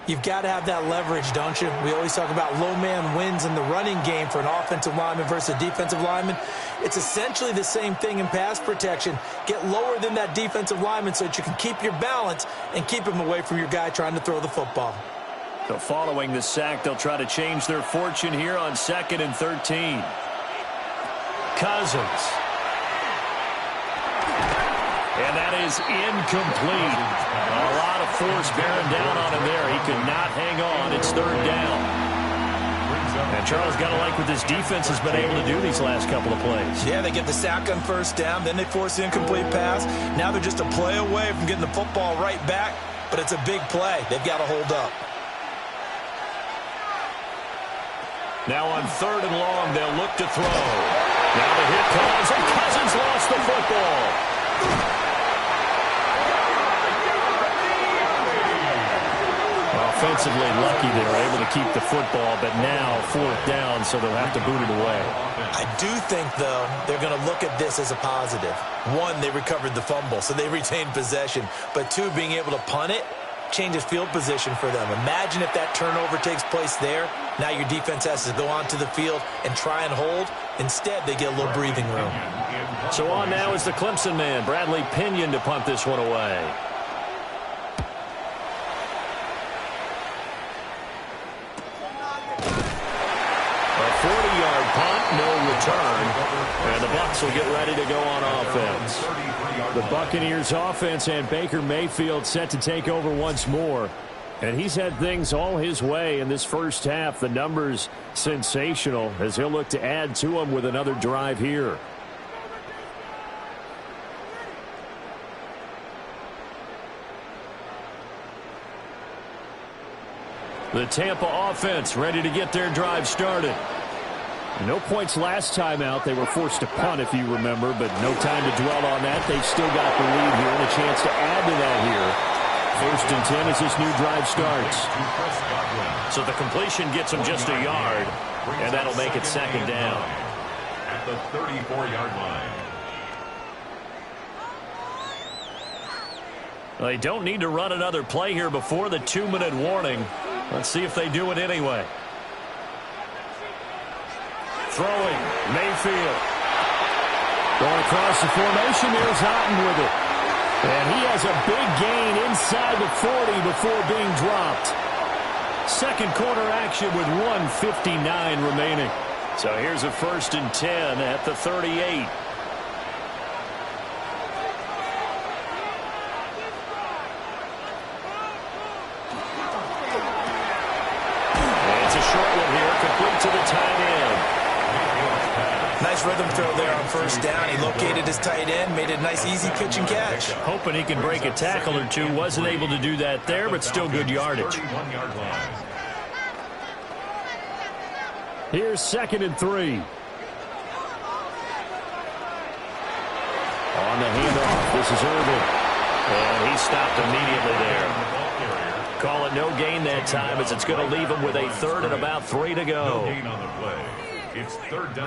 [SPEAKER 2] You've got to have that leverage, don't you? We always talk about low man wins in the running game for an offensive lineman versus a defensive lineman. It's essentially the same thing in pass protection. Get lower than that defensive lineman so that you can keep your balance and keep him away from your guy trying to throw the football.
[SPEAKER 1] So following the sack, they'll try to change their fortune here on 2nd and 13. Cousins. And that is incomplete. A lot of force bearing down on him there. He could not hang on. It's 3rd down. And Charles, got to like what this defense has been able to do these last couple of plays.
[SPEAKER 2] Yeah, they get the sack on 1st down. Then they force the incomplete pass. Now they're just a play away from getting the football right back. But it's a big play. They've got to hold up.
[SPEAKER 1] Now on 3rd and long, they'll look to throw. Now the hit comes, and Cousins lost the football. Offensively lucky they were able to keep the football, but now 4th down, so they'll have to boot it away.
[SPEAKER 2] I do think, though, they're going to look at this as a positive. 1, they recovered the fumble, so they retained possession. But 2, being able to punt it changes field position for them. Imagine if that turnover takes place there. Now your defense has to go onto the field and try and hold. Instead, they get a little breathing room.
[SPEAKER 1] So on now is the Clemson man, Bradley Pinion, to punt this one away. A 40-yard punt, no return. And the Bucs will get ready to go on offense. The Buccaneers offense and Baker Mayfield set to take over once more. And he's had things all his way in this first half. The numbers sensational as he'll look to add to them with another drive here. The Tampa offense ready to get their drive started. No points last time out. They were forced to punt, if you remember, but no time to dwell on that. They've still got the lead here and a chance to add to that here. 1st and 10 as this new drive starts. So the completion gets them just a yard, and that'll make it 2nd down.
[SPEAKER 3] At the 34-yard line.
[SPEAKER 1] They don't need to run another play here before the 2-minute warning. Let's see if they do it anyway. Throwing, Mayfield. Going across the formation, there's Houghton with it. And he has a big gain inside the 40 before being dropped. Second quarter action with 1:59 remaining. So here's a 1st and 10 at the 38. To the tight end.
[SPEAKER 2] Nice rhythm throw there on 1st down. He located his tight end, made a nice easy pitch and catch.
[SPEAKER 1] Hoping he can break a tackle or two. Wasn't able to do that there, but still good yardage. Here's 2nd and 3. On the handoff, this is Irvin. And he stopped immediately there. Call it no gain that time as it's going to leave him with a 3rd and about 3 to go.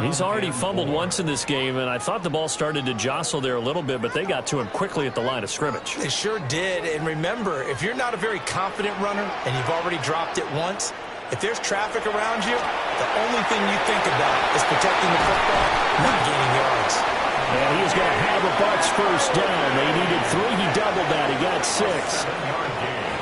[SPEAKER 1] He's already fumbled once in this game, and I thought the ball started to jostle there a little bit, but they got to him quickly at the line of scrimmage.
[SPEAKER 2] They sure did, and remember, if you're not a very confident runner and you've already dropped it once, if there's traffic around you, the only thing you think about is protecting the football, not gaining yards.
[SPEAKER 1] And he's going to have a Bucs 1st down. They needed 3. He doubled that. He got 6.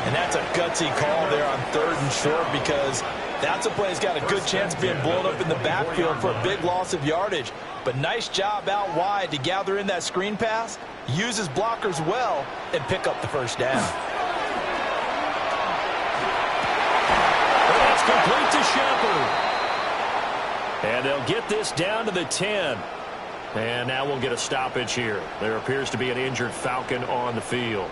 [SPEAKER 2] And that's a gutsy call there on 3rd and short because that's a play that's got a good chance of being blown up in the backfield for a big loss of yardage. But nice job out wide to gather in that screen pass, use his blockers well, and pick up the 1st down.
[SPEAKER 1] And that's complete to Shepard. And they'll get this down to the 10. And now we'll get a stoppage here. There appears to be an injured Falcon on the field.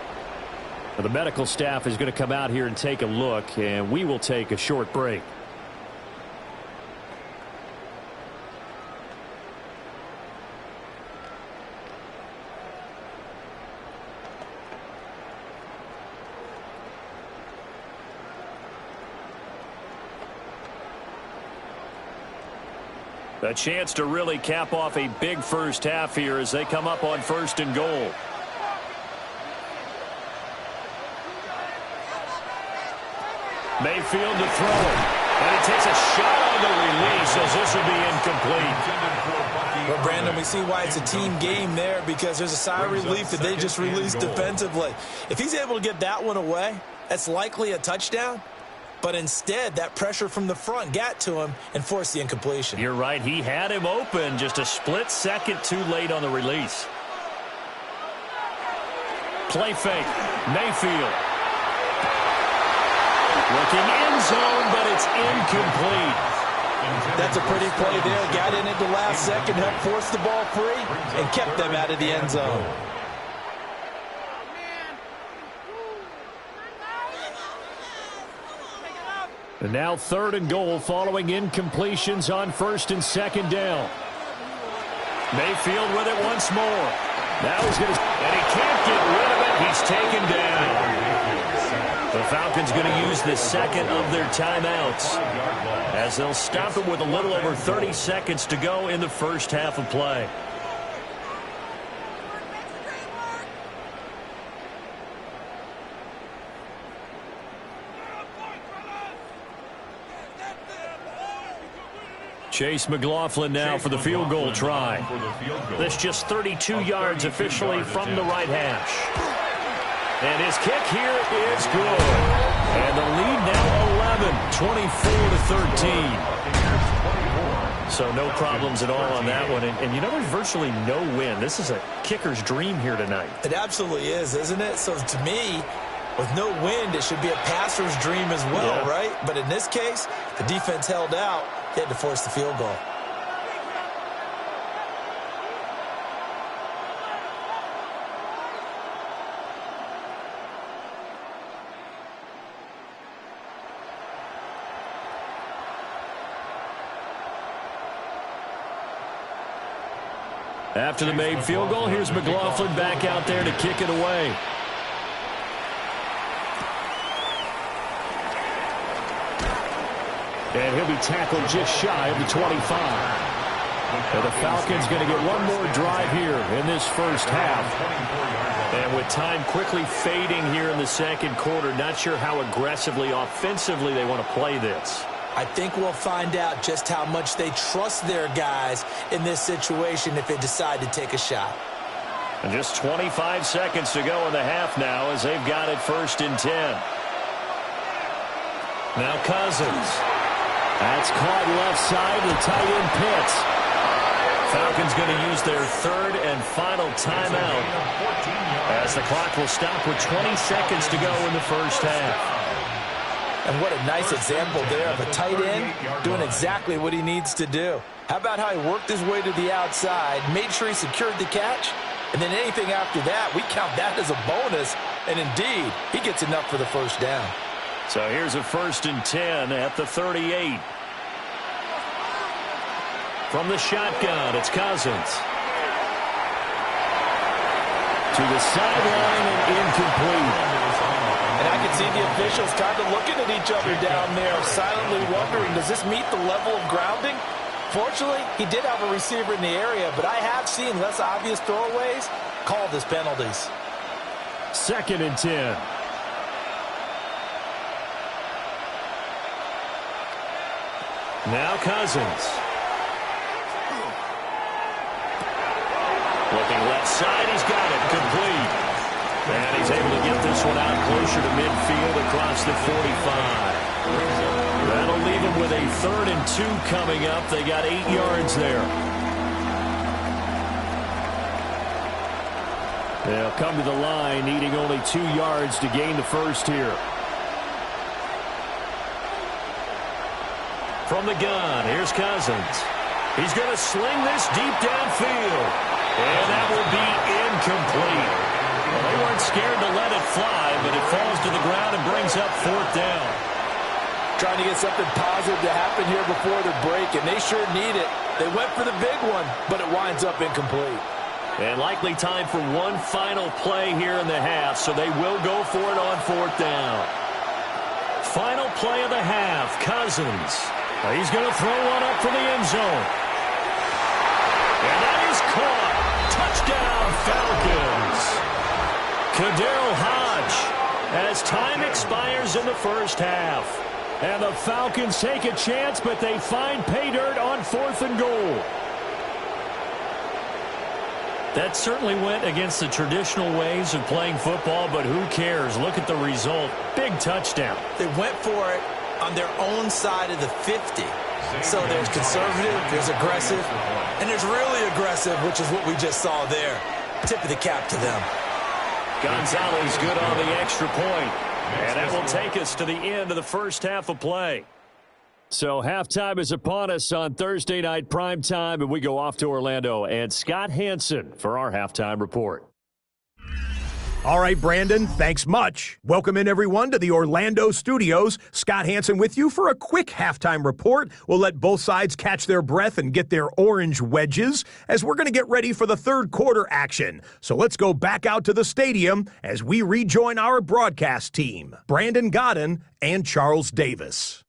[SPEAKER 1] Now, the medical staff is going to come out here and take a look, and we will take a short break. A chance to really cap off a big 1st half here as they come up on 1st and goal. Mayfield to throw it. And he takes a shot on the release as this will be incomplete.
[SPEAKER 2] Well, Brandon, we see why it's a team game there because there's a sigh of relief that they just released defensively. If he's able to get that one away, that's likely a touchdown. But instead, that pressure from the front got to him and forced the incompletion.
[SPEAKER 1] You're right. He had him open just a split second too late on the release. Play fake. Mayfield. Looking end zone, but it's incomplete.
[SPEAKER 2] That's a pretty play there. Got in at the last second, helped force the ball free, and kept them out of the end zone.
[SPEAKER 1] And now 3rd and goal following incompletions on 1st and 2nd down. Mayfield with it once more. Now he's going to, and he can't get rid of it. He's taken down. The Falcons going to use the 2nd of their timeouts as they'll stop it with a little over 30 seconds to go in the 1st half of play. Chase McLaughlin now for the field goal try. This just 32 yards officially from the right hash. And his kick here is good. And the lead now 11, 24-13. So no problems at all on that one. And you know, there's virtually no win. This is a kicker's dream here tonight.
[SPEAKER 2] It absolutely is, isn't it? So to me, with no wind, it should be a passer's dream as well, right? But in this case, the defense held out. He had to force the field goal.
[SPEAKER 1] After the made field goal, here's McLaughlin back out there to kick it away. And he'll be tackled just shy of the 25. And the Falcons going to get one more drive here in this first half. And with time quickly fading here in the second quarter, not sure how aggressively, offensively they want to play this.
[SPEAKER 2] I think we'll find out just how much they trust their guys in this situation if they decide to take a shot.
[SPEAKER 1] And just 25 seconds to go in the half now as they've got it 1st and 10. Now Cousins. That's caught left side. The tight end Pitts. Falcons going to use their 3rd and final timeout as the clock will stop with 20 seconds to go in the first half.
[SPEAKER 2] And what a nice example there of a tight end doing exactly what he needs to do. How about how he worked his way to the outside, made sure he secured the catch, and then anything after that, we count that as a bonus. And indeed, he gets enough for the first down.
[SPEAKER 1] So here's a 1st and 10 at the 38. From the shotgun, it's Cousins. To the sideline and incomplete.
[SPEAKER 2] And I can see the officials kind of looking at each other down there, silently wondering, does this meet the level of grounding? Fortunately, he did have a receiver in the area, but I have seen less obvious throwaways called as penalties.
[SPEAKER 4] 2nd and 10.
[SPEAKER 1] Now Cousins. Looking left side, he's got it, complete. And he's able to get this one out closer to midfield across the 45. That'll leave him with a 3rd and 2 coming up. They got 8 yards there.
[SPEAKER 4] They'll come to the line, needing only 2 yards to gain the first here.
[SPEAKER 1] From the gun, here's Cousins. He's going to sling this deep downfield. And that will be incomplete. Well, they weren't scared to let it fly, but it falls to the ground and brings up 4th down.
[SPEAKER 2] Trying to get something positive to happen here before the break, and they sure need it. They went for the big one, but it winds up incomplete.
[SPEAKER 1] And likely time for one final play here in the half, so they will go for it on 4th down. Final play of the half, Cousins. He's going to throw one up for the end zone. And that is caught. Touchdown, Falcons. Kaderl Hodge as time expires in the first half.
[SPEAKER 4] And the Falcons take a chance, but they find pay dirt on 4th and goal.
[SPEAKER 1] That certainly went against the traditional ways of playing football, but who cares? Look at the result. Big touchdown.
[SPEAKER 2] They went for it on their own side of the 50. So there's conservative, there's aggressive, and there's really aggressive, which is what we just saw there. Tip of the cap to them.
[SPEAKER 1] Gonzalez good on the extra point. And that will take us to the end of the first half of play.
[SPEAKER 4] So halftime is upon us on Thursday night primetime, and we go off to Orlando. And Scott Hansen for our halftime report.
[SPEAKER 5] All right, Brandon, thanks much. Welcome in, everyone, to the Orlando studios. Scott Hansen with you for a quick halftime report. We'll let both sides catch their breath and get their orange wedges as we're going to get ready for the third quarter action. So let's go back out to the stadium as we rejoin our broadcast team, Brandon Godden and Charles Davis.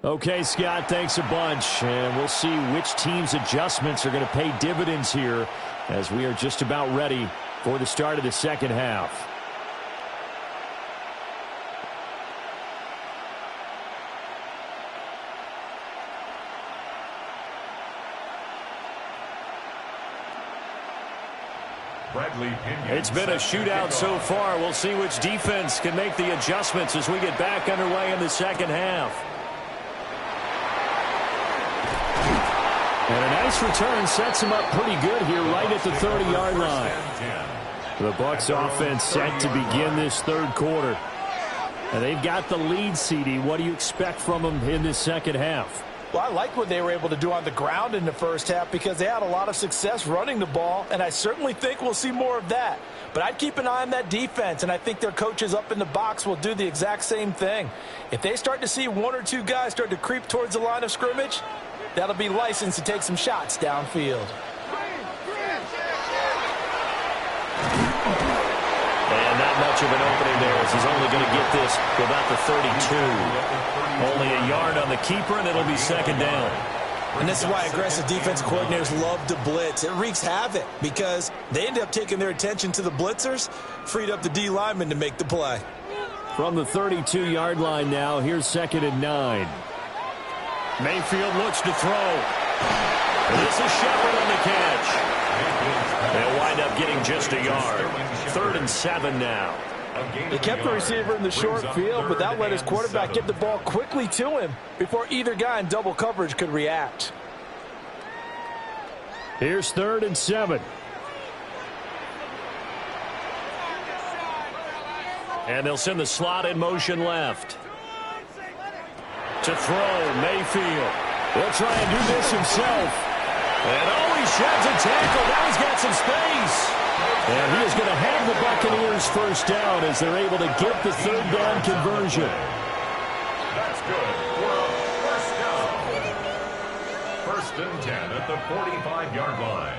[SPEAKER 4] Okay, Scott, thanks a bunch. And we'll see which team's adjustments are going to pay dividends here as we are just about ready for the start of the second half.
[SPEAKER 1] It's been a shootout so far. We'll see which defense can make the adjustments as we get back underway in the second half.
[SPEAKER 4] And a nice return sets him up pretty good here right at the 30-yard line. The Bucs offense set to begin this third quarter. And they've got the lead, CD. What do you expect from them in this second half?
[SPEAKER 2] Well, I like what they were able to do on the ground in the first half because they had a lot of success running the ball, and I certainly think we'll see more of that. But I'd keep an eye on that defense, and I think their coaches up in the box will do the exact same thing. If they start to see one or two guys start to creep towards the line of scrimmage, that'll be licensed to take some shots downfield.
[SPEAKER 1] And not much of an opening there as he's only going to get this to about the 32. Only a yard on the keeper, and it'll be second down.
[SPEAKER 2] And this is why aggressive defense coordinators love to blitz. It wreaks havoc because they end up taking their attention to the blitzers, freed up the D lineman to make the play.
[SPEAKER 4] From the 32-yard line now, here's 2nd and 9. Mayfield looks to throw. This is Shepard on the catch. They'll wind up getting just a yard. 3rd and 7 now.
[SPEAKER 2] He kept the receiver in the short field, but that let his quarterback get the ball quickly to him before either guy in double coverage could react.
[SPEAKER 4] Here's 3rd and 7. And they'll send the slot in motion left. To throw, Mayfield. He'll try and do this himself. And he sheds a tackle. Now he's got some space. And he is going to have the Buccaneers first down as they're able to get the 3rd down conversion.
[SPEAKER 3] That's good for a first down. 1st and 10 at the 45-yard line.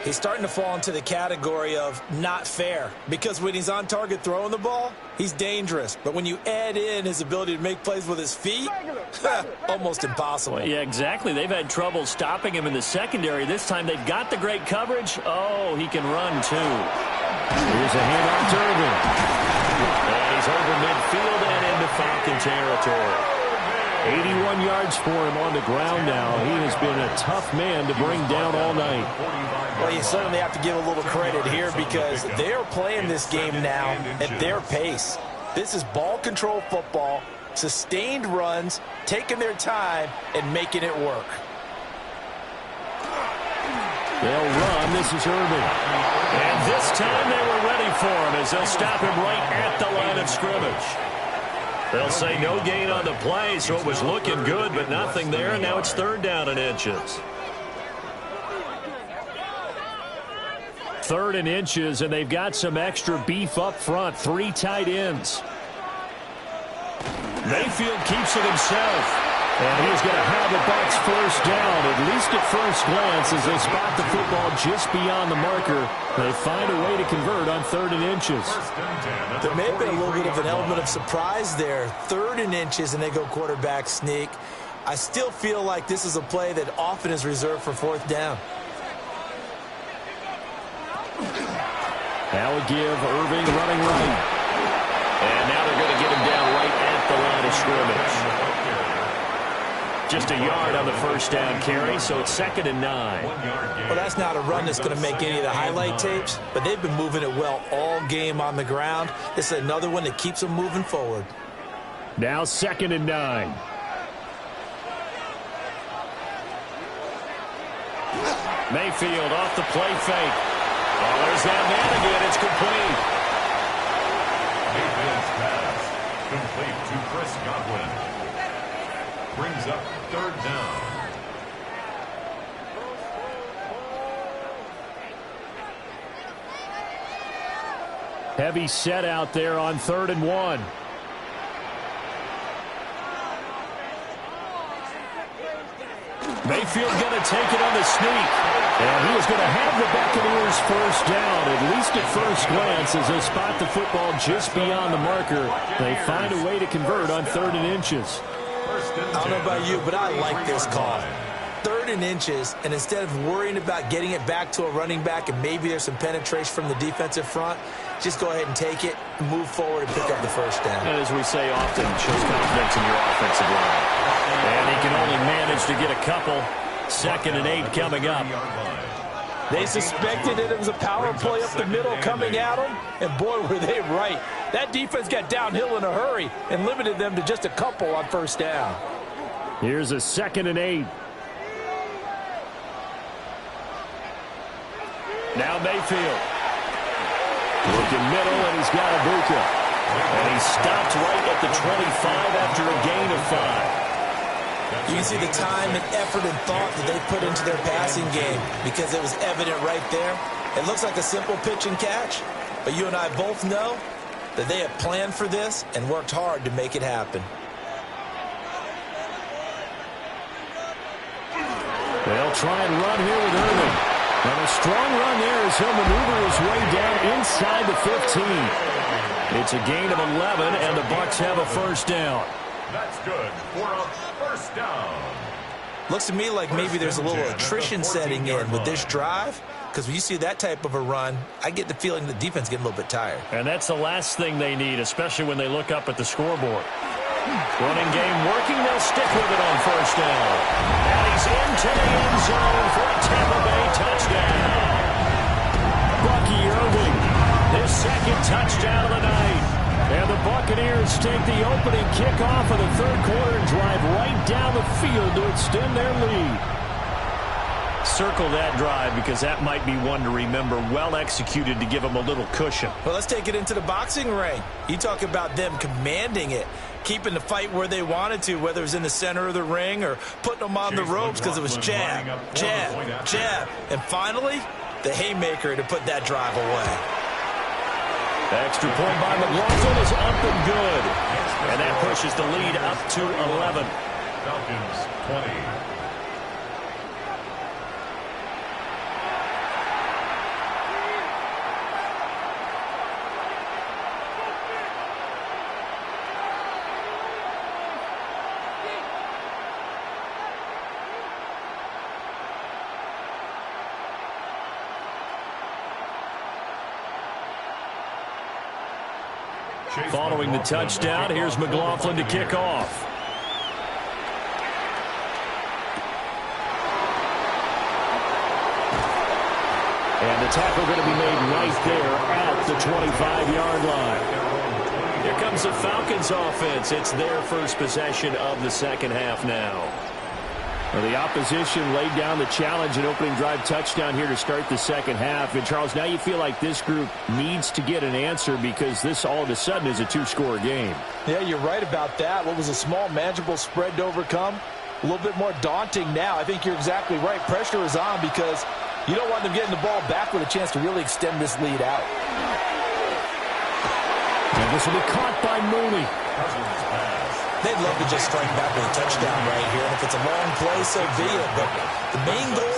[SPEAKER 2] He's starting to fall into the category of not fair, because when he's on target throwing the ball, he's dangerous. But when you add in his ability to make plays with his feet, almost impossible.
[SPEAKER 4] Well, yeah, exactly. They've had trouble stopping him in the secondary. This time they've got the great coverage. Oh, he can run, too. Here's a handoff to Irving. And he's over midfield and into Falcon territory. 81 yards for him on the ground now. He has been a tough man to bring down all night.
[SPEAKER 2] Well, you certainly have to give a little credit here because they're playing this game now at their pace. This is ball control football, sustained runs, taking their time, and making it work.
[SPEAKER 4] They'll run. This is Irving. And this time they were ready for him as they'll stop him right at the line of scrimmage. They'll say no gain on the play, so it was looking good, but nothing there, and now it's 3rd down and inches. 3rd and inches, and they've got some extra beef up front. 3 tight ends. Mayfield keeps it himself. And he's going to have the Bucs first down, at least at first glance, as they spot the football just beyond the marker. They find a way to convert on 3rd and inches.
[SPEAKER 2] There may have been a little bit of an element of surprise there. 3rd and inches, and they go quarterback sneak. I still feel like this is a play that often is reserved for 4th down.
[SPEAKER 4] That would give Irving running right. And now they're going to get him down right at the line of scrimmage. Just a yard on the first down carry, so it's 2nd and 9.
[SPEAKER 2] Well, that's not a run that's going to make any of the highlight tapes, but they've been moving it well all game on the ground. This is another one that keeps them moving forward.
[SPEAKER 4] Now 2nd and 9. Mayfield off the play fake. Oh, there's that man again. It's complete.
[SPEAKER 3] Mayfield's pass complete to Chris Godwin. Brings up 3rd down.
[SPEAKER 4] Heavy set out there on 3rd and 1. Mayfield going to take it on the sneak. And he is going to have the Buccaneers first down, at least at first glance, as they spot the football just beyond the marker. They find a way to convert on 3rd and inches.
[SPEAKER 2] I don't know about you, but I like this call. 3rd and inches, and instead of worrying about getting it back to a running back and maybe there's some penetration from the defensive front, just go ahead and take it, move forward, and pick up the first down.
[SPEAKER 4] And as we say often, shows confidence in your offensive line. And he can only manage to get a couple. 2nd and 8 coming up.
[SPEAKER 2] They suspected it was a power play up the middle coming at them, and boy, were they right. That defense got downhill in a hurry and limited them to just a couple on first down.
[SPEAKER 4] Here's a 2nd and 8. Now Mayfield. Looking middle, and he's got Ibuka. And he stopped right at the 25 after a gain of 5.
[SPEAKER 2] You can see the time and effort and thought that they put into their passing game because it was evident right there. It looks like a simple pitch and catch, but you and I both know that they have planned for this and worked hard to make it happen.
[SPEAKER 4] They'll try and run here with Irving. And a strong run there as he'll maneuver his way down inside the 15. It's a gain of 11, and the Bucs have a first down.
[SPEAKER 3] That's good for a first down.
[SPEAKER 2] Looks to me like maybe there's a little attrition setting in with this drive. because when you see that type of a run, I get the feeling the defense getting a little bit tired.
[SPEAKER 4] And that's the last thing they need, especially when they look up at the scoreboard. Running game working. They'll stick with it on first down. And he's into the end zone for a Tampa Bay touchdown. Bucky Irving, his second touchdown of the night. And the Buccaneers take the opening kickoff of the third quarter and drive right down the field to extend their lead. Circle that drive because that might be one to remember. Well executed to give them a little cushion.
[SPEAKER 2] Well, let's take it into the boxing ring. You talk about them commanding it, keeping the fight where they wanted to, whether it was in the center of the ring or putting them on the ropes because it was jab, jab, jab. And finally, the haymaker to put that drive away.
[SPEAKER 1] Extra point by McLaughlin is up and good. And that pushes the lead up to 11.
[SPEAKER 3] Falcons 20.
[SPEAKER 1] Following the touchdown, here's McLaughlin to kick off. And the tackle going to be made right there at the 25-yard line. Here comes the Falcons offense. It's their first possession of the second half now. Well, the opposition laid down the challenge and opening drive touchdown here to start the second half. And, Charles, now you feel like this group needs to get an answer because this all of a sudden is a two-score game.
[SPEAKER 2] Yeah, you're right about that. What was a small, manageable spread to overcome? A little bit more daunting now. I think you're exactly right. Pressure is on because you don't want them getting the ball back with a chance to really extend this lead out.
[SPEAKER 1] And this will be caught by Mooney.
[SPEAKER 2] They'd love to just strike back with a touchdown right here. And if it's a long play, so be it. But the main goal,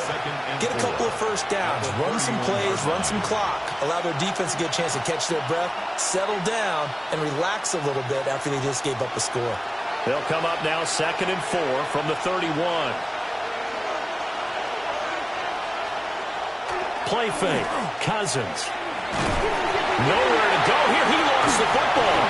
[SPEAKER 2] get a couple of first downs, run some plays, run some clock, allow their defense to get a chance to catch their breath, settle down, and relax a little bit after they just gave up a score.
[SPEAKER 1] They'll come up now 2nd and 4 from the 31. Play fake. Cousins. Nowhere to go here. He lost the football.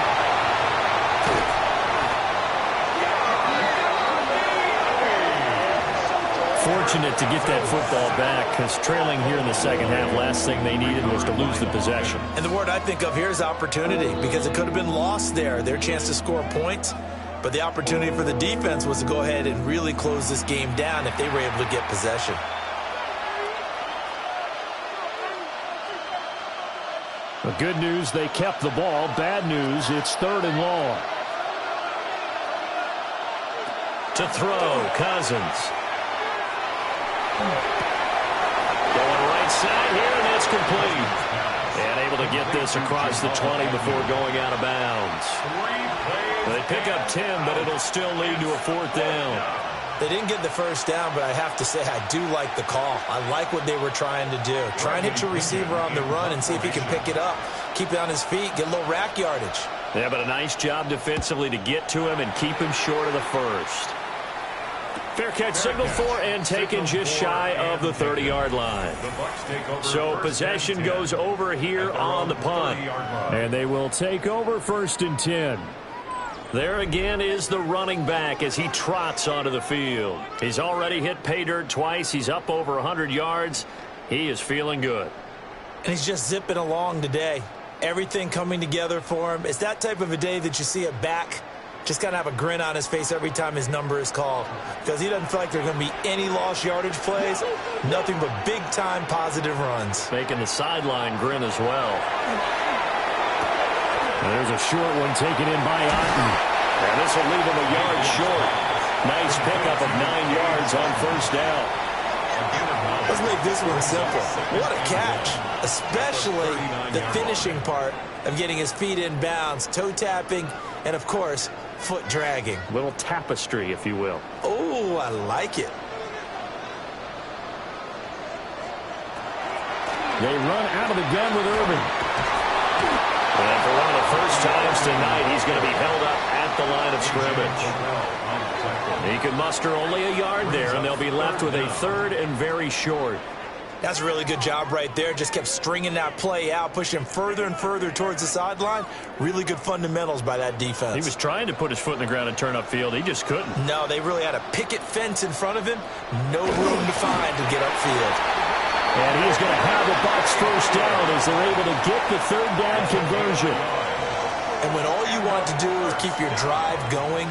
[SPEAKER 1] Fortunate to get that football back because trailing here in the second half, last thing they needed was to lose the possession.
[SPEAKER 2] And the word I think of here is opportunity because it could have been lost there, their chance to score points. But the opportunity for the defense was to go ahead and really close this game down if they were able to get possession.
[SPEAKER 1] The good news, they kept the ball. Bad news, it's 3rd and long. To throw, Cousins. Going right side here, and it's complete. And able to get this across the 20 before going out of bounds. They pick up 10, but it'll still lead to a 4th down.
[SPEAKER 2] They didn't get the first down, but I have to say I do like the call. I like what they were trying to do. Try and hit your receiver on the run and see if he can pick it up. Keep it on his feet, get a little rack yardage.
[SPEAKER 1] Yeah, but a nice job defensively to get to him and keep him short of the first. Fair catch signal for and taken just shy of the 30-yard line. So possession goes over here on the punt. And they will take over 1st and 10. There again is the running back as he trots onto the field. He's already hit pay dirt twice. He's up over 100 yards. He is feeling good.
[SPEAKER 2] And he's just zipping along today. Everything coming together for him. It's that type of a day that you see a back just kind of have a grin on his face every time his number is called because he doesn't feel like there are going to be any lost yardage plays, nothing but big-time positive runs.
[SPEAKER 1] Making the sideline grin as well. And there's a short one taken in by Otten. And this will leave him a yard short. Nice pickup of 9 yards on 1st down.
[SPEAKER 2] Let's make this one simple. What a catch, especially the finishing part of getting his feet in bounds, toe tapping, and, of course, foot dragging.
[SPEAKER 1] Little tapestry, if you will.
[SPEAKER 2] Oh, I like it.
[SPEAKER 1] They run out of the gun with Irving. And for one of the first times tonight, he's going to be held up at the line of scrimmage. He can muster only a yard there, and they'll be left with a 3rd and very short.
[SPEAKER 2] That's a really good job right there. Just kept stringing that play out, pushing him further and further towards the sideline. Really good fundamentals by that defense.
[SPEAKER 4] He was trying to put his foot in the ground and turn upfield. He just couldn't.
[SPEAKER 2] No, they really had a picket fence in front of him. No room to find to get upfield.
[SPEAKER 1] And he's going to have a Bucs first down as they're able to get the third down conversion.
[SPEAKER 2] And when all you want to do is keep your drive going,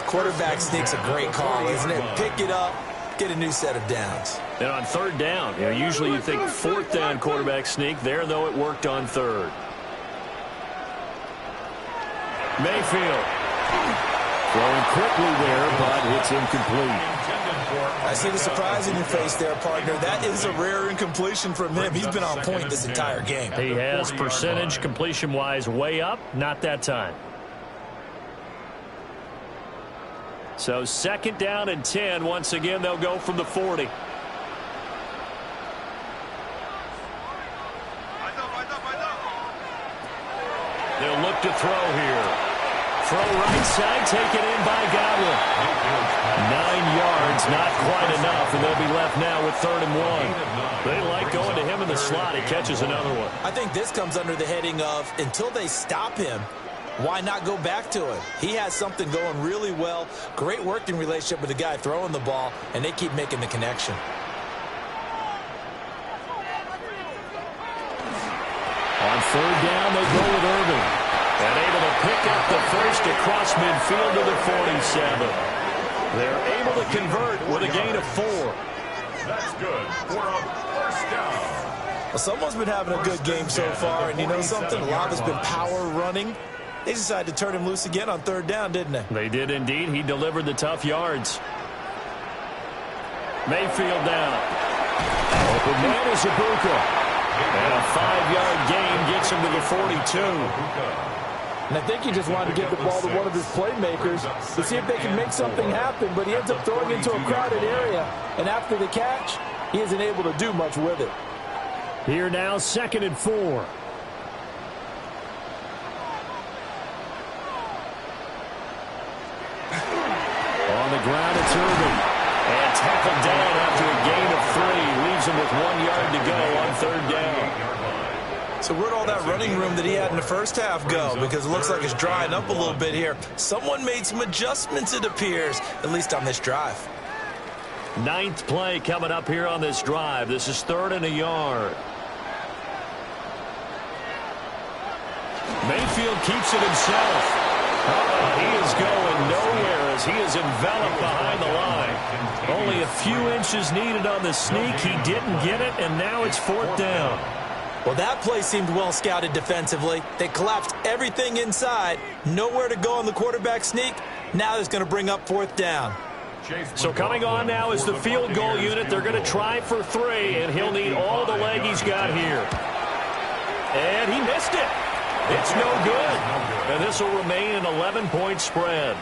[SPEAKER 2] quarterback sneak's a great call, isn't it? Pick it up, get a new set of downs.
[SPEAKER 1] And on third down, usually you think fourth down quarterback sneak. There, though, it worked on third. Mayfield throwing quickly there, but it's incomplete.
[SPEAKER 2] I see the surprise in your face there, partner. That is a rare incompletion from him. He's been on point this entire game.
[SPEAKER 1] He has percentage completion-wise way up. Not that time. So second down and 10. Once again, they'll go from the 40. They'll look to throw here. Throw right side, taken in by Godwin. 9 yards, not quite enough, and they'll be left now with 3rd and 1. They like going to him in the slot. He catches another one.
[SPEAKER 2] I think this comes under the heading of, until they stop him, why not go back to it? He has something going really well. Great working relationship with the guy throwing the ball, and they keep making the connection.
[SPEAKER 1] On 3rd down, they go with Irvin. And able to pick up the first across midfield to the 47. They're able to convert with a gain of 4.
[SPEAKER 3] That's good for a first down.
[SPEAKER 2] Well, someone's been having a good game so far, and you know something? A lot has been power running. They decided to turn him loose again on 3rd down, didn't they?
[SPEAKER 1] They did indeed. He delivered the tough yards. Mayfield down. Open man is Ibuka. And a 5-yard gain gets him to the 42.
[SPEAKER 2] And I think he just wanted to get the ball to one of his playmakers to see if they can make something happen, but he ends up throwing into a crowded area. And after the catch, he isn't able to do much with it.
[SPEAKER 1] Here now, 2nd and 4. On the ground, it's Irvin. And tackled down after a gain of 3. Leaves him with 1 yard to go on 3rd down.
[SPEAKER 2] So where'd all that running room that he had in the first half go? Because it looks like it's drying up a little bit here. Someone made some adjustments, it appears, at least on this drive.
[SPEAKER 1] 9th play coming up here on this drive. This is 3rd and a yard. Mayfield keeps it himself. He is going nowhere as he is enveloped behind the line. Only a few inches needed on the sneak. He didn't get it, and now it's 4th down.
[SPEAKER 2] Well, that play seemed well scouted defensively. They collapsed everything inside. Nowhere to go on the quarterback sneak. Now it's going to bring up 4th down.
[SPEAKER 1] So coming on now is the field goal unit. They're going to try for 3, and he'll need all the leg he's got here. And he missed it. It's no good. And this will remain an 11-point spread.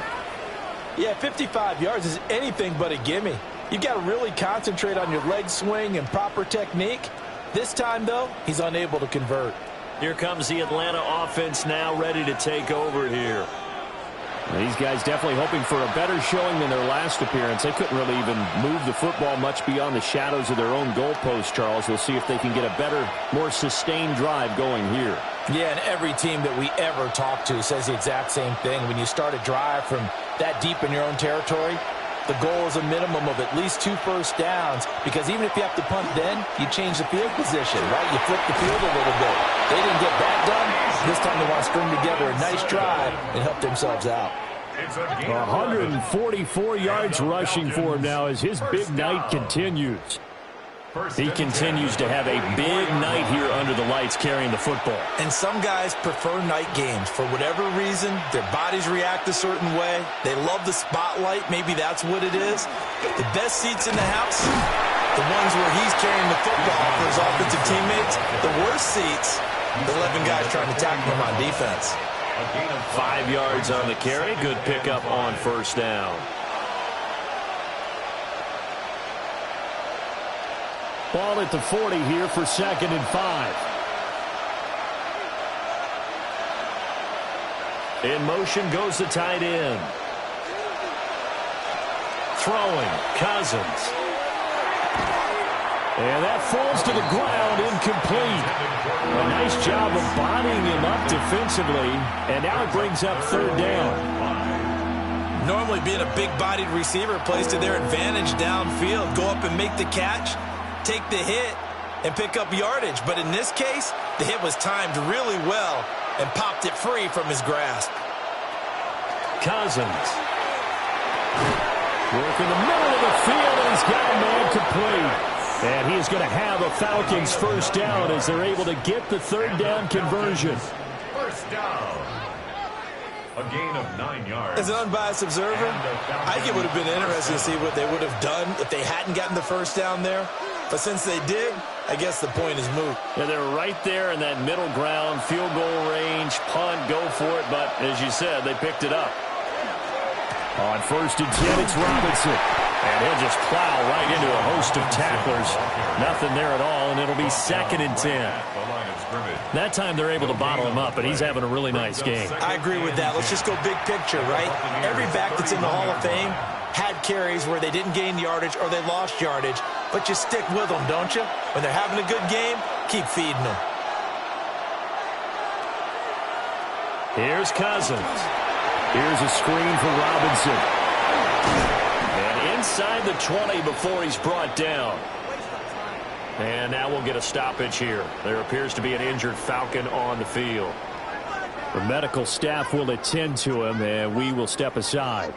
[SPEAKER 2] Yeah, 55 yards is anything but a gimme. You've got to really concentrate on your leg swing and proper technique. This time, though, he's unable to convert.
[SPEAKER 1] Here comes the Atlanta offense now ready to take over here.
[SPEAKER 4] These guys definitely hoping for a better showing than their last appearance. They couldn't really even move the football much beyond the shadows of their own goalpost, Charles. We'll see if they can get a better, more sustained drive going here.
[SPEAKER 2] Yeah, and every team that we ever talk to says the exact same thing. When you start a drive from that deep in your own territory, the goal is a minimum of at least 2 first downs, because even if you have to punt then, you change the field position, right? You flip the field a little bit. They didn't get that done. This time they want to string together a nice drive and help themselves out.
[SPEAKER 1] 144 yards rushing for him now as his big night continues. He continues to have a big night here under the lights carrying the football.
[SPEAKER 2] And some guys prefer night games. For whatever reason, their bodies react a certain way. They love the spotlight. Maybe that's what it is. The best seats in the house, the ones where he's carrying the football for his offensive teammates. The worst seats, the 11 guys trying to tackle him on defense.
[SPEAKER 1] 5 yards on the carry. Good pickup on first down. Ball at the 40 here for 2nd and 5. In motion goes the tight end. Throwing, Cousins. And that falls to the ground, incomplete. A nice job of bodying him up defensively, and now it brings up third down.
[SPEAKER 2] Normally being a big-bodied receiver plays to their advantage downfield. Go up and make the catch, take the hit, and pick up yardage. But in this case, the hit was timed really well and popped it free from his grasp.
[SPEAKER 1] Cousins. Work in the middle of the field, and he's got a man complete. And he's going to have a Falcons first down as they're able to get the third down conversion.
[SPEAKER 3] First down. A gain of 9 yards.
[SPEAKER 2] As an unbiased observer, I think it would have been interesting to see what they would have done if they hadn't gotten the first down there. But since they did, I guess the point is moot.
[SPEAKER 1] Yeah, they're right there in that middle ground, field goal range, punt, go for it. But as you said, they picked it up. On first and 10, it's Robinson. And he'll just plow right into a host of tacklers. Nothing there at all, and it'll be second and 10. That time they're able to bottle him up, and he's having a really nice game.
[SPEAKER 2] I agree with that. Let's just go big picture, right? Every back that's in the Hall of Fame had carries where they didn't gain yardage or they lost yardage, but you stick with them, don't you? When they're having a good game, keep feeding them.
[SPEAKER 1] Here's Cousins. Here's a screen for Robinson. And inside the 20 before he's brought down. And now we'll get a stoppage here. There appears to be an injured Falcon on the field. The medical staff will attend to him, and we will step aside.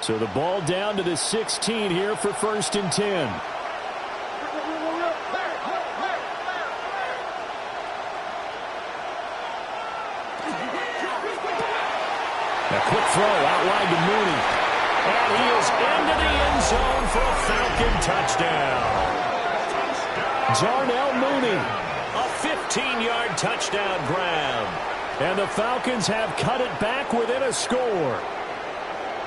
[SPEAKER 1] So the ball down to the 16 here for first and 10. A quick throw out wide to Mooney. And he is into the end zone for a Falcon touchdown. Darnell Mooney, a 15-yard touchdown grab. And the Falcons have cut it back within a score.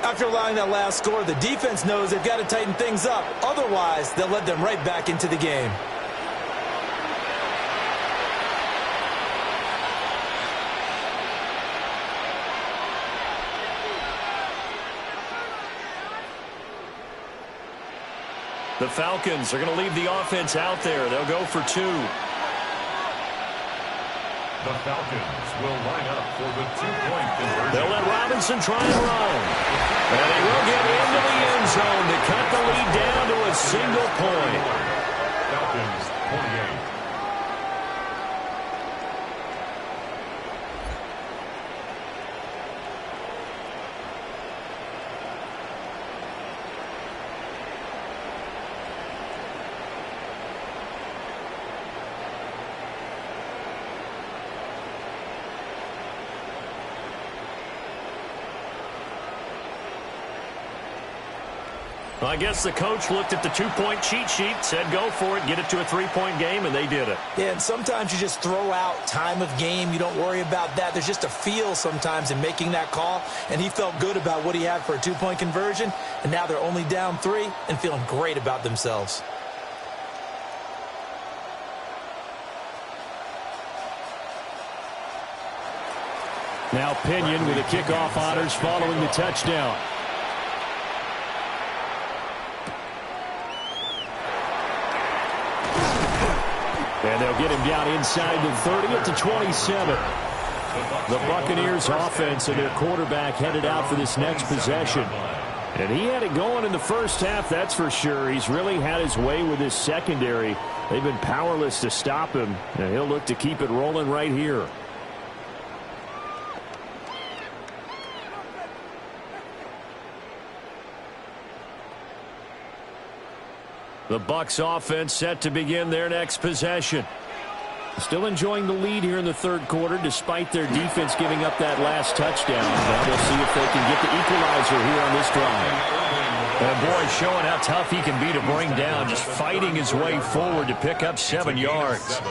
[SPEAKER 2] After allowing that last score, the defense knows they've got to tighten things up. Otherwise, they'll let them right back into the game.
[SPEAKER 1] The Falcons are going to leave the offense out there. They'll go for two.
[SPEAKER 3] The Falcons will line up for the two-point conversion.
[SPEAKER 1] They'll let Robinson try and run. And they will get into the end zone to cut the lead down to a single point.
[SPEAKER 3] Falcons 28.
[SPEAKER 1] Well, I guess the coach looked at the two-point cheat sheet, said go for it, get it to a three-point game, and they did it.
[SPEAKER 2] Yeah, and sometimes you just throw out time of game. You don't worry about that. There's just a feel sometimes in making that call, and he felt good about what he had for a two-point conversion, and now they're only down 3 and feeling great about themselves.
[SPEAKER 1] Now Pinion with the kickoff honors following the touchdown. And they'll get him down inside the 30 at the 27. The Buccaneers offense and their quarterback headed out for this next possession. And he had it going in the first half, that's for sure. He's really had his way with his secondary. They've been powerless to stop him. And he'll look to keep it rolling right here. The Bucs offense set to begin their next possession. Still enjoying the lead here in the third quarter despite their defense giving up that last touchdown. Now we'll see if they can get the equalizer here on this drive. And boy, showing how tough he can be to bring down, just fighting his way forward to pick up 7 yards.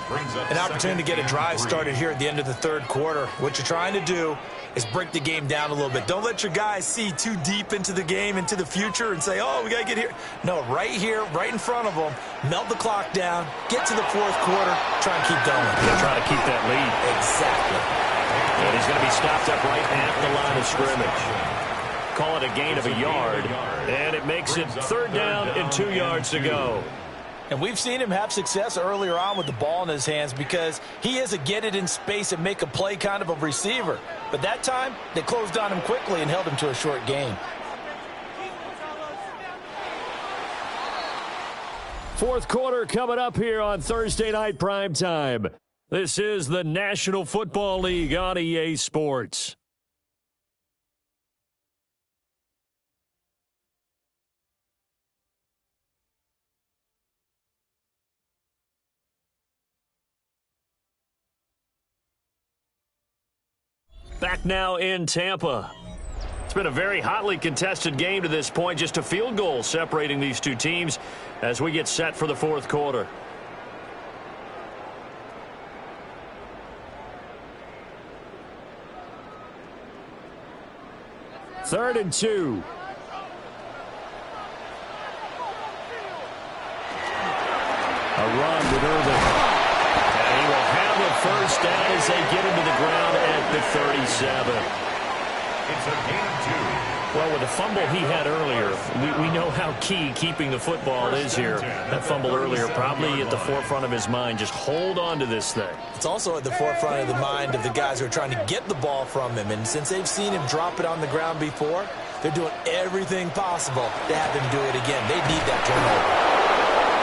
[SPEAKER 2] An opportunity to get a drive started here at the end of the third quarter. What you're trying to do is break the game down a little bit. Don't let your guys see too deep into the game, into the future, and say, oh, we got to get here. No, right here, right in front of them, melt the clock down, get to the fourth quarter, try and keep going.
[SPEAKER 4] Try to keep that lead.
[SPEAKER 2] Exactly.
[SPEAKER 4] And he's going to be stopped up right at the line of scrimmage. Call it a gain of a yard, and it makes it third down and 2 yards to go.
[SPEAKER 2] And we've seen him have success earlier on with the ball in his hands because he is a get it in space and make a play kind of a receiver. But that time, they closed on him quickly and held him to a short gain.
[SPEAKER 1] Fourth quarter coming up here on Thursday Night Primetime. This is the National Football League on EA Sports. Back now in Tampa. It's been a very hotly contested game to this point. Just a field goal separating these two teams as we get set for the fourth quarter. Third and 2. A run with Irvin. And he will have the first down as they get into the ground at the 37.
[SPEAKER 3] It's a gain of 2.
[SPEAKER 1] Well, with the fumble he had earlier, we know how key keeping the football is here. That fumble earlier probably at the forefront of his mind. Just hold on to this thing.
[SPEAKER 2] It's also at the forefront of the mind of the guys who are trying to get the ball from him. And since they've seen him drop it on the ground before, they're doing everything possible to have him do it again. They need that turnover.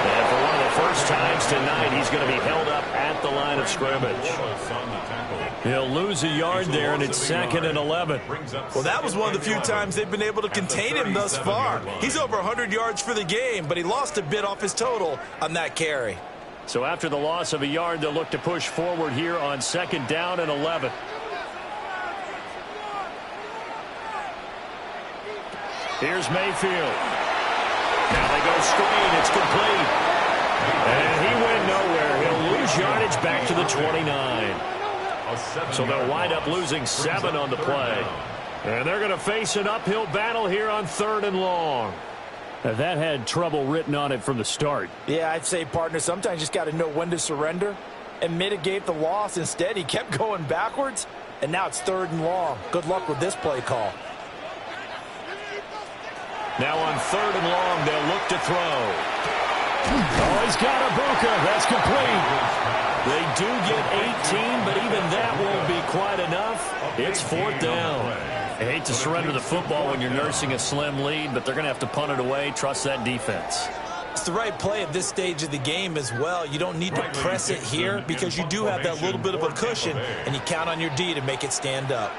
[SPEAKER 1] And for one of the first times tonight, he's going to be held up at the line of scrimmage. He'll lose a yard there, and it's 2nd and 11.
[SPEAKER 2] Well, that was one of the few times they've been able to contain him thus far. He's over 100 yards for the game, but he lost a bit off his total on that carry.
[SPEAKER 1] So after the loss of a yard, they'll look to push forward here on 2nd down and 11. Here's Mayfield. Now they go screen. It's complete. And he went nowhere. He'll lose yardage back to the 29. So they'll wind up losing 7 on the play. And they're going to face an uphill battle here on 3rd and long. That had trouble written on it from the start.
[SPEAKER 2] Yeah, I'd say, partner, sometimes you just got to know when to surrender and mitigate the loss. Instead, he kept going backwards, and now it's 3rd and long. Good luck with this play call.
[SPEAKER 1] Now on 3rd and long, they'll look to throw. Oh, he's got a Bucca. That's complete. They do get 18, but even that won't be quite enough. It's 4th down. I hate to surrender the football when you're nursing a slim lead, but they're going to have to punt it away. Trust that defense.
[SPEAKER 2] It's the right play at this stage of the game as well. You don't need to press it here because you do have that little bit of a cushion, and you count on your D to make it stand up.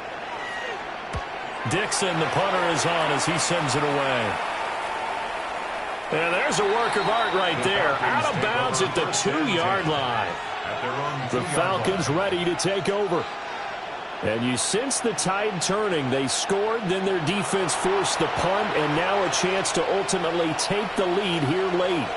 [SPEAKER 1] Dixon, the punter, is on as he sends it away. And there's a work of art right there. Out of bounds at the 2-yard line. The Falcons ready to take over. And you sense the tide turning. They scored, then their defense forced the punt, and now a chance to ultimately take the lead here late.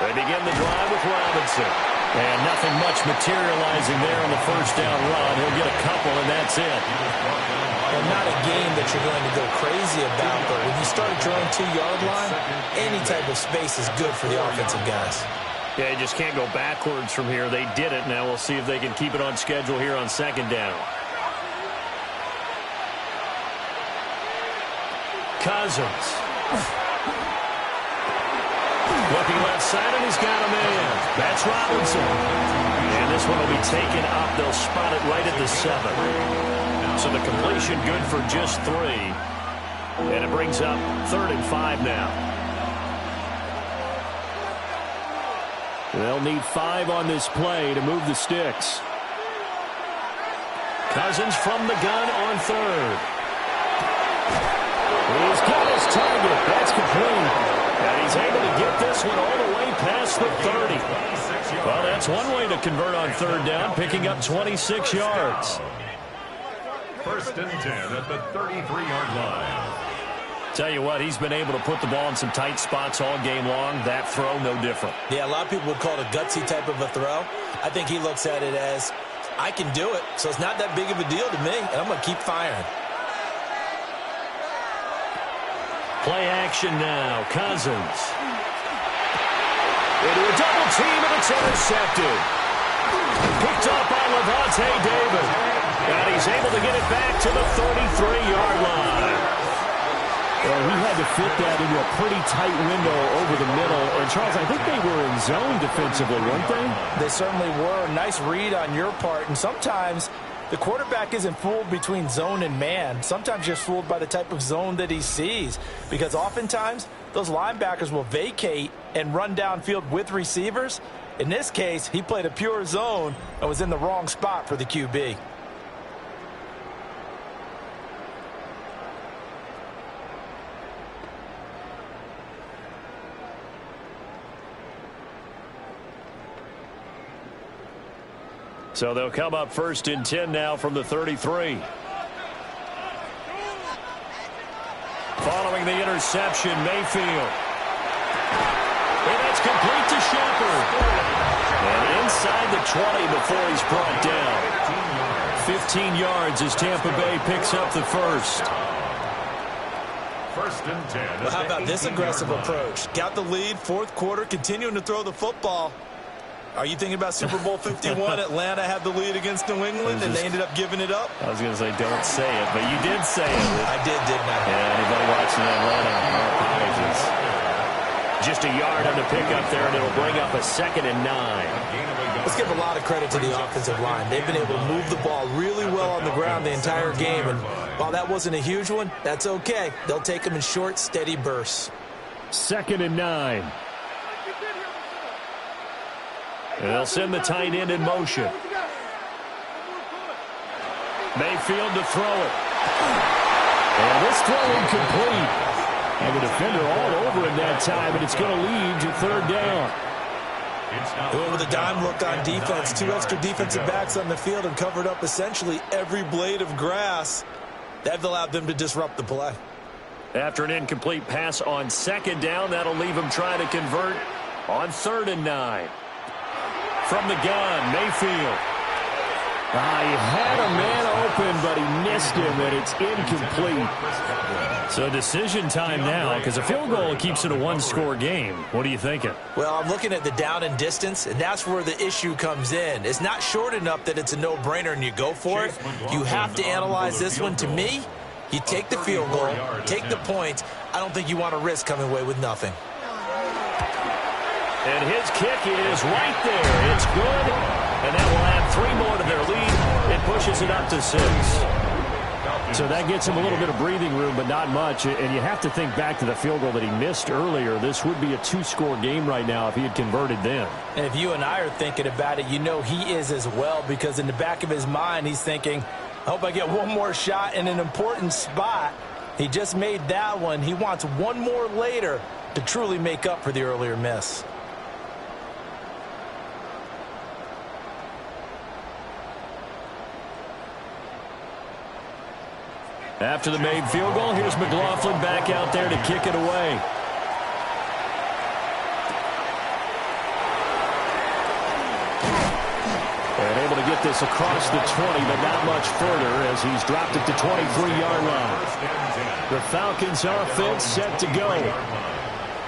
[SPEAKER 1] They begin the drive with Robinson. And nothing much materializing there on the first down run. He'll get a couple, and that's it.
[SPEAKER 2] Well, not a game that you're going to go crazy about, but when you start at your own 2-yard line, any type of space is good for the offensive guys.
[SPEAKER 1] Yeah, you just can't go backwards from here. They did it. Now we'll see if they can keep it on schedule here on 2nd down. Cousins. Looking left side, and he's got a man. That's Robinson. And this one will be taken up. They'll spot it right at the 7. So the completion good for just 3. And it brings up 3rd and 5 now. They'll need 5 on this play to move the sticks. Cousins from the gun on 3rd. He's got his target. That's complete. And he's able to get this one all the way past the 30. Well, that's one way to convert on third down, picking up 26 yards.
[SPEAKER 3] First and 10 at the 33-yard line.
[SPEAKER 1] Tell you what, he's been able to put the ball in some tight spots all game long. That throw, no different.
[SPEAKER 2] Yeah, a lot of people would call it a gutsy type of a throw. I think he looks at it as, I can do it, so it's not that big of a deal to me, and I'm going to keep firing.
[SPEAKER 1] Play action now. Cousins. Into a double team, and it's intercepted. Picked up by Levante David. And he's able to get it back to the 33-yard line.
[SPEAKER 4] Well, he had to fit that into a pretty tight window over the middle. And, Charles, I think they were in zone defensively, weren't they?
[SPEAKER 2] They certainly were. Nice read on your part. And sometimes the quarterback isn't fooled between zone and man. Sometimes you're fooled by the type of zone that he sees. Because oftentimes, those linebackers will vacate and run downfield with receivers. In this case, he played a pure zone and was in the wrong spot for the QB.
[SPEAKER 1] So they'll come up first and 10 now from the 33. Following the interception, Mayfield. And that's complete to Shepard. And inside the 20 before he's brought down. 15 yards as Tampa Bay picks up the first.
[SPEAKER 3] First and 10.
[SPEAKER 2] Well, how about this aggressive approach? Got the lead, fourth quarter, continuing to throw the football. Are you thinking about Super Bowl 51? Atlanta had the lead against New England, and they ended up giving it up?
[SPEAKER 1] I was going to say, don't say it, but you did say it.
[SPEAKER 2] I did, didn't I?
[SPEAKER 1] Yeah, anybody watching Atlanta, our apologies. Just a yard on the pickup there, and it'll bring up a 2nd and 9.
[SPEAKER 2] Let's give a lot of credit to the offensive line. They've been able to move the ball really well on the ground the entire game, and while that wasn't a huge one, that's okay. They'll take them in short, steady bursts.
[SPEAKER 4] 2nd and 9.
[SPEAKER 1] And they'll send the tight end in motion. Mayfield to throw it.
[SPEAKER 4] And this throw incomplete. And the defender all over him that time, and it's going to lead to third down.
[SPEAKER 2] Going with a dime look on defense. 2 extra defensive backs on the field and covered up essentially every blade of grass. That allowed them to disrupt the play.
[SPEAKER 1] After an incomplete pass on 2nd down, that'll leave him trying to convert on 3rd and 9. From the gun, Mayfield.
[SPEAKER 4] He had a man open, but he missed him, and it's incomplete.
[SPEAKER 1] So decision time now, because a field goal keeps it a one-score game. What are you thinking?
[SPEAKER 2] Well, I'm looking at the down and distance, and that's where the issue comes in. It's not short enough that it's a no-brainer and you go for it. You have to analyze this one. To me, you take the field goal, take the points. I don't think you want to risk coming away with nothing.
[SPEAKER 1] And his kick is right there. It's good. And that will add 3 more to their lead. It pushes it up to 6.
[SPEAKER 4] So that gets him a little bit of breathing room, but not much. And you have to think back to the field goal that he missed earlier. This would be a 2-score game right now if he had converted then.
[SPEAKER 2] And if you and I are thinking about it, you know he is as well, because in the back of his mind, he's thinking, I hope I get one more shot in an important spot. He just made that one. He wants one more later to truly make up for the earlier miss.
[SPEAKER 1] After the made field goal, here's McLaughlin back out there to kick it away.
[SPEAKER 4] And able to get this across the 20, but not much further as he's dropped it to 23-yard line. The Falcons offense set to go.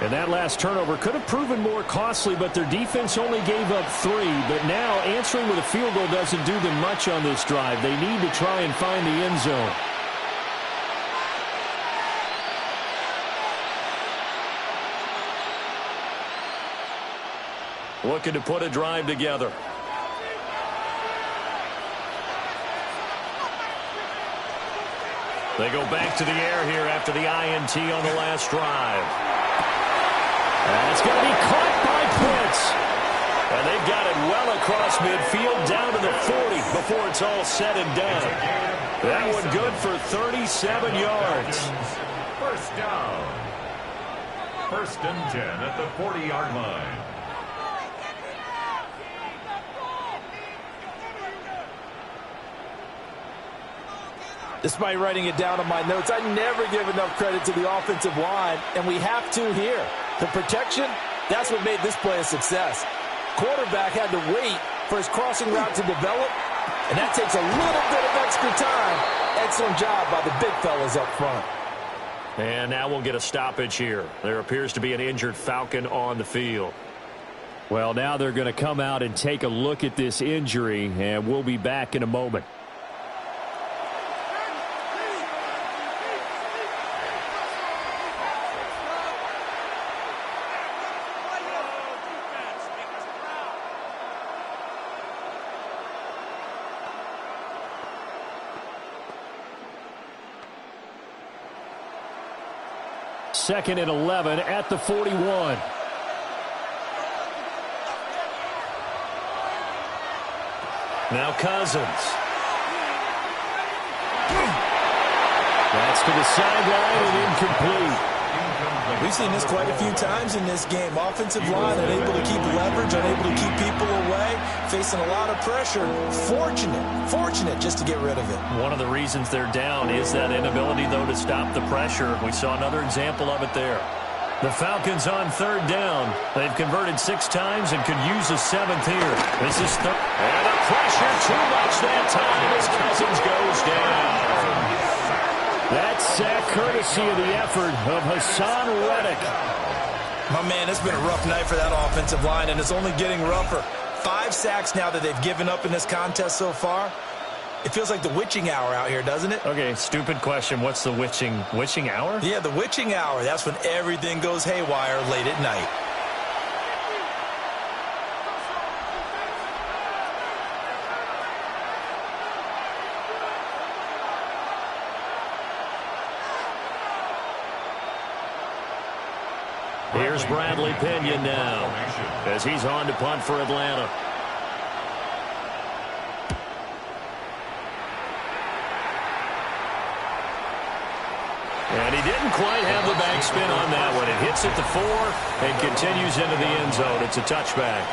[SPEAKER 4] And that last turnover could have proven more costly, but their defense only gave up 3. But now answering with a field goal doesn't do them much on this drive. They need to try and find the end zone.
[SPEAKER 1] Looking to put a drive together. They go back to the air here after the INT on the last drive.
[SPEAKER 4] And it's going to be caught by Pitts.
[SPEAKER 1] And they've got it well across midfield down to the 40 before it's all said and done. That one good for 37 yards.
[SPEAKER 3] First down. First and 10 at the 40-yard line.
[SPEAKER 2] Despite writing it down on my notes, I never give enough credit to the offensive line, and we have to here. The protection, that's what made this play a success. Quarterback had to wait for his crossing route to develop, and that takes a little bit of extra time. Excellent job by the big fellas up front.
[SPEAKER 4] And now we'll get a stoppage here. There appears to be an injured Falcon on the field. Well, now they're going to come out and take a look at this injury, and we'll be back in a moment. Second and 11 at the 41. Now Cousins. That's to the sideline and incomplete.
[SPEAKER 2] We've seen this quite a few times in this game. Offensive line unable to keep leverage, unable to keep people away, facing a lot of pressure. Fortunate just to get rid of it.
[SPEAKER 1] One of the reasons they're down is that inability, though, to stop the pressure. We saw another example of it there. The Falcons on third down. They've converted 6 times and could use a 7th here. This is third. And the pressure too much that time as Cousins goes down. That sack courtesy of the effort of Hassan Reddick.
[SPEAKER 2] My man, it's been a rough night for that offensive line, and it's only getting rougher. 5 sacks now that they've given up in this contest so far. It feels like the witching hour out here, doesn't it?
[SPEAKER 1] Okay, stupid question. What's the witching hour?
[SPEAKER 2] Yeah, the witching hour. That's when everything goes haywire late at night.
[SPEAKER 1] Here's Bradley Pinion now as he's on to punt for Atlanta. And he didn't quite have the backspin on that one. It hits at the 4 and continues into the end zone. It's a touchback.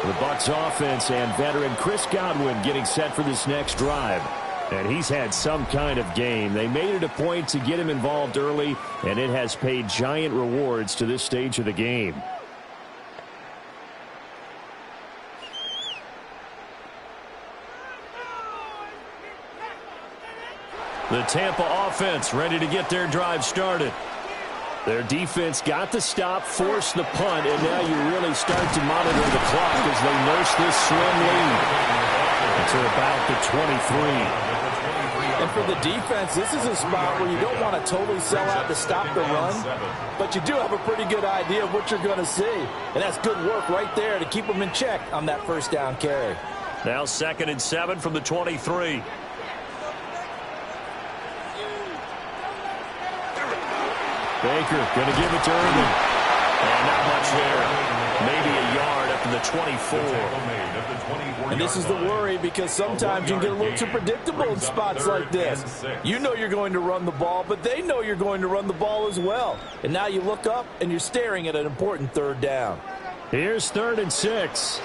[SPEAKER 1] The Bucs offense and veteran Chris Godwin getting set for this next drive. And he's had some kind of game. They made it a point to get him involved early, and it has paid giant rewards to this stage of the game. The Tampa offense ready to get their drive started. Their defense got the stop, forced the punt, and now you really start to monitor the clock as they nurse this slim lead. To about the 23.
[SPEAKER 2] And for the defense, this is a spot where you don't want to totally sell out to stop the run, but you do have a pretty good idea of what you're going to see. And that's good work right there to keep them in check on that first down carry.
[SPEAKER 1] Now 2nd and 7 from the 23. Baker going to give it to Irvin. And not much there. Maybe a yard up to the 24.
[SPEAKER 2] And this is the worry, because sometimes you can get a little too predictable in spots like this. You know you're going to run the ball, but they know you're going to run the ball as well. And now you look up and you're staring at an important 3rd down.
[SPEAKER 1] Here's 3rd and 6.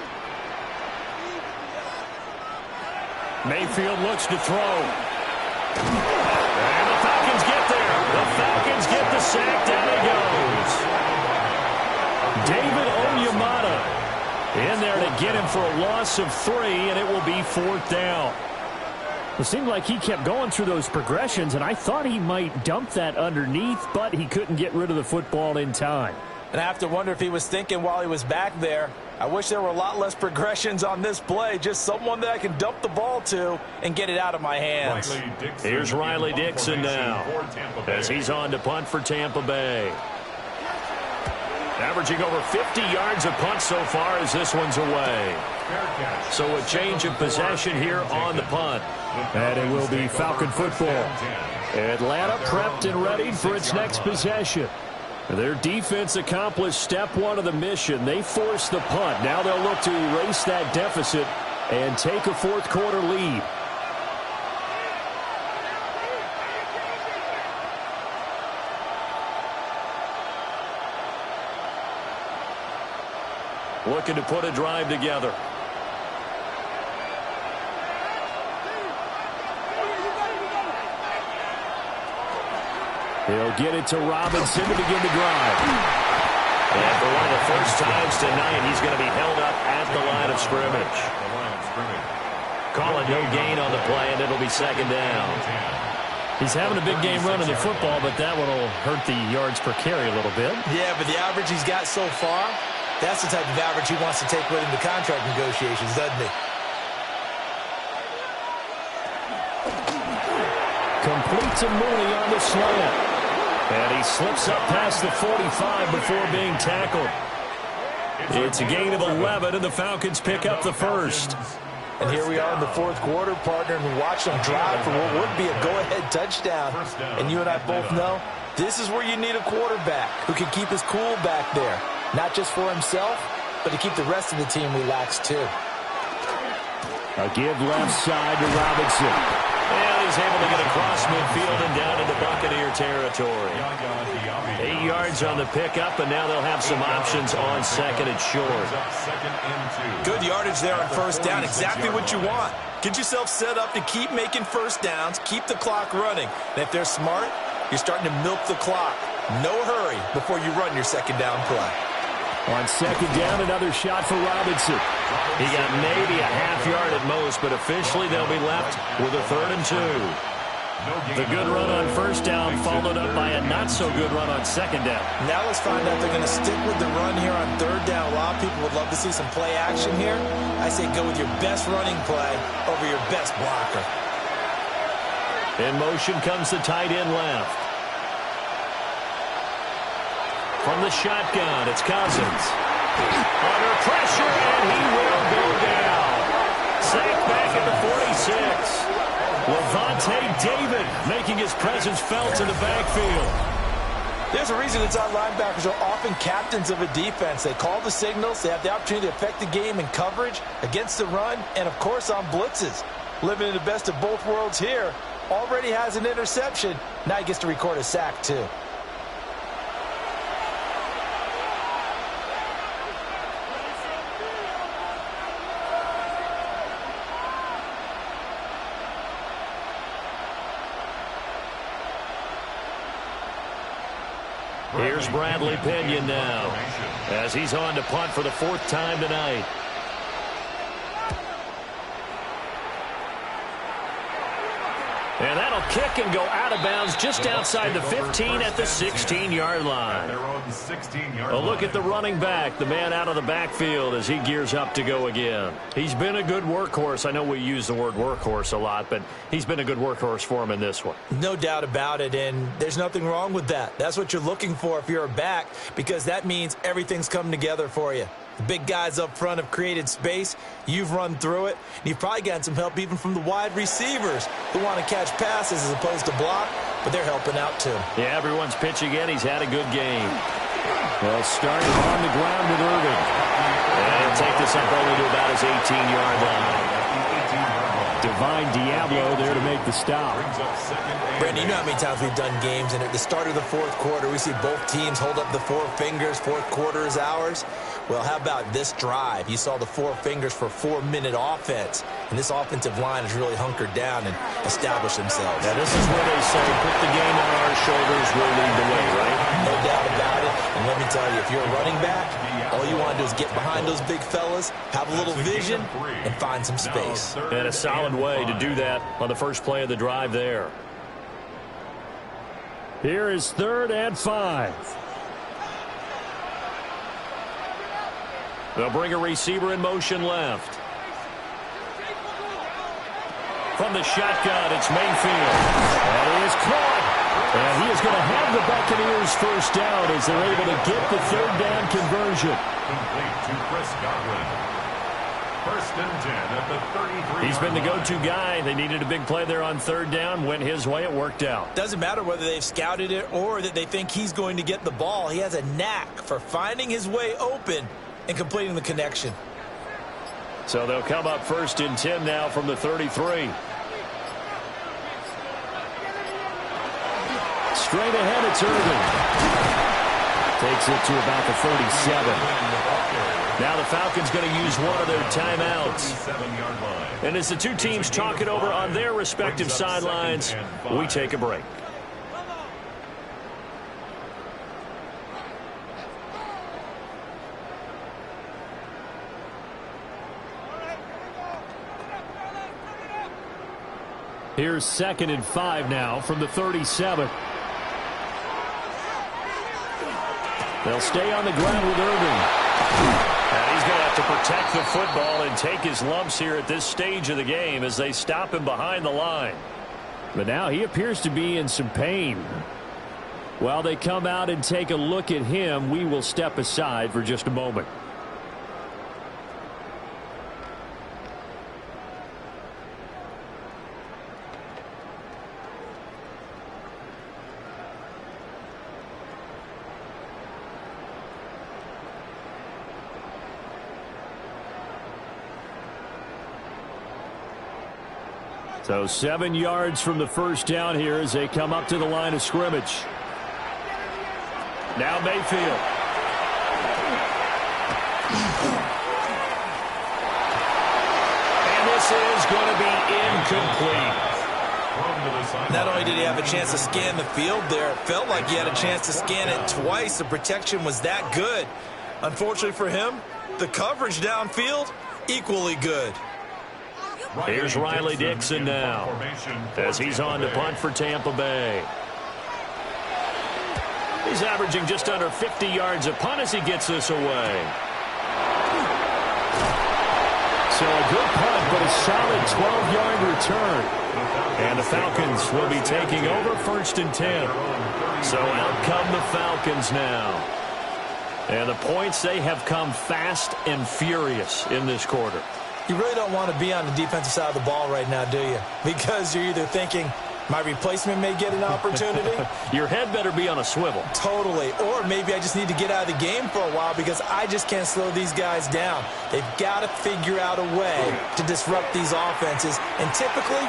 [SPEAKER 1] Mayfield looks to throw. And the Falcons get there. The Falcons get the sack. Down he goes. David Onyemata in there to get him for a loss of 3, and it will be 4th down. It seemed like he kept going through those progressions, and I thought he might dump that underneath, but he couldn't get rid of the football in time.
[SPEAKER 2] And I have to wonder if he was thinking while he was back there, I wish there were a lot less progressions on this play, just someone that I can dump the ball to and get it out of my hands.
[SPEAKER 1] Here's Riley Dixon now as he's on to punt for Tampa Bay. Averaging over 50 yards a punt so far as this one's away. So a change of possession here on the punt. And it will be Falcon football. Atlanta prepped and ready for its next possession. Their defense accomplished step 1 of the mission. They forced the punt. Now they'll look to erase that deficit and take a 4th quarter lead. looking to put a drive together. He'll get it to Robinson to begin the drive. And for one of the first times tonight, he's going to be held up at the line of scrimmage. Calling no gain on the play, and it'll be second down.
[SPEAKER 4] He's having a big game running the football, but that one will hurt the yards per carry a little bit.
[SPEAKER 2] Yeah, but the average he's got so far, that's the type of average he wants to take with him to contract negotiations, doesn't he?
[SPEAKER 1] Complete to Mooney on the slant. And he slips up past the 45 before being tackled. It's a gain of 11, and the Falcons pick up the first.
[SPEAKER 2] And here we are in the fourth quarter, partner, and we watch them drive for what would be a go-ahead touchdown. And you and I both know this is where you need a quarterback who can keep his cool back there. Not just for himself, but to keep the rest of the team relaxed, too.
[SPEAKER 1] A give left side to Robinson. And he's able to get across midfield and down into Buccaneer territory. 8 yards on the pickup, and now they'll have some options on second and short.
[SPEAKER 2] Good yardage there on first down. Exactly what you want. Get yourself set up to keep making first downs, keep the clock running. And if they're smart, you're starting to milk the clock. No hurry before you run your second down play.
[SPEAKER 1] On second down, another shot for Robinson. He got maybe a half yard at most, but officially they'll be left with a 3rd and 2. The good run on first down followed up by a not-so-good run on second down.
[SPEAKER 2] Now let's find out if they're going to stick with the run here on third down. A lot of people would love to see some play action here. I say go with your best running play over your best blocker.
[SPEAKER 1] In motion comes the tight end left. From the shotgun, it's Cousins. Under pressure, and he will go down. Sacked back at the 46. Levante David making his presence felt in the backfield.
[SPEAKER 2] There's a reason inside linebackers are often captains of a defense. They call the signals. They have the opportunity to affect the game in coverage, against the run, and, of course, on blitzes. Living in the best of both worlds here. Already has an interception. Now he gets to record a sack, too.
[SPEAKER 1] Here's Bradley Pinion now, as he's on to punt for the 4th time tonight. And that'll kick and go out of bounds just outside the 15 at the 16-yard line. A look at the running back, the man out of the backfield as he gears up to go again. He's been a good workhorse. I know we use the word workhorse a lot, but he's been a good workhorse for him in this one.
[SPEAKER 2] No doubt about it, and there's nothing wrong with that. That's what you're looking for if you're a back, because that means everything's coming together for you. The big guys up front have created space. You've run through it. And you've probably gotten some help even from the wide receivers who want to catch passes as opposed to block, but they're helping out too.
[SPEAKER 1] Yeah, everyone's pitching in. He's had a good game. Well, started on the ground with Irving. And he'll take this up only to about his 18-yard line. Divine Diablo there to make the stop.
[SPEAKER 2] Brandon, you know how many times we've done games, and at the start of the fourth quarter, we see both teams hold up the 4 fingers. Fourth quarter is ours. Well, how about this drive? You saw the 4 fingers for 4-minute offense, and this offensive line has really hunkered down and established themselves.
[SPEAKER 1] Now, this is where they say, put the game on our shoulders, we'll lead the way, right?
[SPEAKER 2] No doubt about it. And let me tell you, if you're a running back, all you want to do is get behind those big fellas, have a little vision, and find some space.
[SPEAKER 1] And a solid way to do that on the first play of the drive there. Here is 3rd and 5. They'll bring a receiver in motion left. From the shotgun, it's Mayfield. And he is caught. And he is going to have the Buccaneers first down as they're able to get the 3rd down conversion.
[SPEAKER 3] Complete to Chris Godwin. 1st and 10 at the 33.
[SPEAKER 1] He's been the go-to guy. They needed a big play there on 3rd down. Went his way. It worked out.
[SPEAKER 2] Doesn't matter whether they've scouted it or that they think he's going to get the ball. He has a knack for finding his way open and completing the connection.
[SPEAKER 1] So they'll come up 1st and 10 now from the 33. Straight ahead, it's Irving. Takes it to about the 37. Now the Falcons going to use one of their timeouts. And as the two teams talk it over on their respective sidelines, we take a break.
[SPEAKER 4] Here's 2nd and 5 now from the 37. They'll stay on the ground with Irving.
[SPEAKER 1] And he's going to have to protect the football and take his lumps here at this stage of the game as they stop him behind the line.
[SPEAKER 4] But now he appears to be in some pain. While they come out and take a look at him, we will step aside for just a moment. So 7 yards from the first down here as they come up to the line of scrimmage. Now Mayfield.
[SPEAKER 1] And this is going to be incomplete.
[SPEAKER 2] Not only did he have a chance to scan the field there, it felt like he had a chance to scan it twice. The protection was that good. Unfortunately for him, the coverage downfield, equally good.
[SPEAKER 1] Here's Riley Dixon now as he's on to punt for Tampa Bay. He's averaging just under 50 yards a punt as he gets this away.
[SPEAKER 4] So a good punt, but a solid 12-yard return.
[SPEAKER 1] And the Falcons will be taking over 1st and 10. So out come the Falcons now. And the points, they have come fast and furious in this quarter.
[SPEAKER 2] You really don't want to be on the defensive side of the ball right now, do you? Because you're either thinking, my replacement may get an opportunity.
[SPEAKER 1] Your head better be on a swivel.
[SPEAKER 2] Totally. Or maybe I just need to get out of the game for a while because I just can't slow these guys down. They've got to figure out a way to disrupt these offenses. And typically,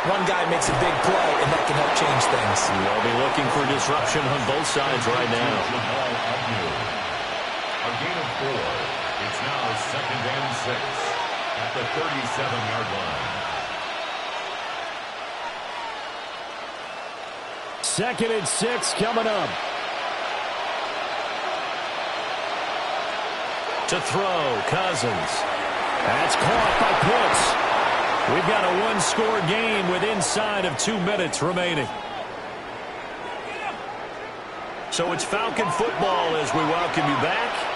[SPEAKER 2] one guy makes a big play, and that can help change things.
[SPEAKER 1] They'll be looking for disruption on both sides right now.
[SPEAKER 3] A gain of 4. It's now 2nd and 6. At the 37-yard line.
[SPEAKER 4] 2nd and 6 coming up.
[SPEAKER 1] To throw, Cousins.
[SPEAKER 4] That's caught by Pitts. We've got a one-score game with inside of 2 minutes remaining.
[SPEAKER 1] So it's Falcon football as we welcome you back.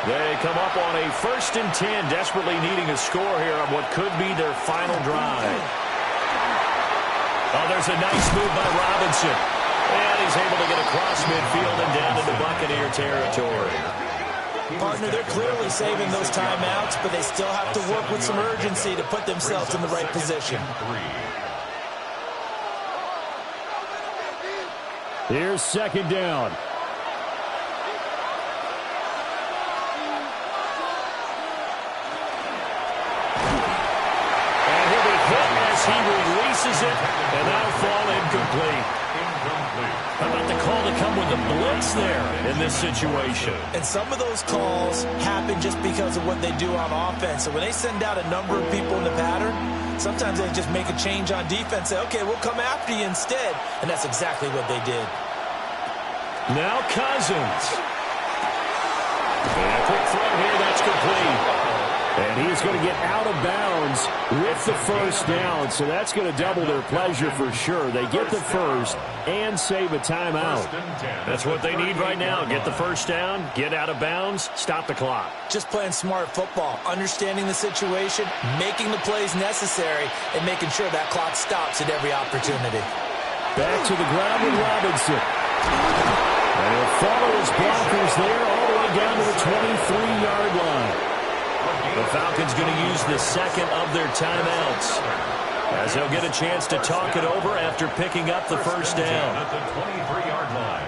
[SPEAKER 1] They come up on a 1st and 10, desperately needing a score here on what could be their final drive. Oh, there's a nice move by Robinson. And he's able to get across midfield and down into Buccaneer territory.
[SPEAKER 2] Partner, they're clearly saving those timeouts, but they still have to work with some urgency to put themselves in the right position.
[SPEAKER 4] Here's 2nd down.
[SPEAKER 1] He releases it, and that'll fall incomplete. How about the call to come with the blitz there in this situation?
[SPEAKER 2] And some of those calls happen just because of what they do on offense. So when they send out a number of people in the pattern, sometimes they just make a change on defense. Say, okay, we'll come after you instead. And that's exactly what they did.
[SPEAKER 1] Now Cousins. And a quick throw here, that's complete.
[SPEAKER 4] And he's going to get out of bounds with the first down. So that's going to double their pleasure for sure. They get the first and save a timeout.
[SPEAKER 1] That's what they need right now. Get the first down, get out of bounds, stop the clock.
[SPEAKER 2] Just playing smart football, understanding the situation, making the plays necessary, and making sure that clock stops at every opportunity.
[SPEAKER 4] Back to the ground with Robinson. And he'll follow his blockers there all the way down to the 23-yard line.
[SPEAKER 1] The Falcons going to use the second of their timeouts as they'll get a chance to talk it over after picking up the first down.
[SPEAKER 3] At the 23-yard line.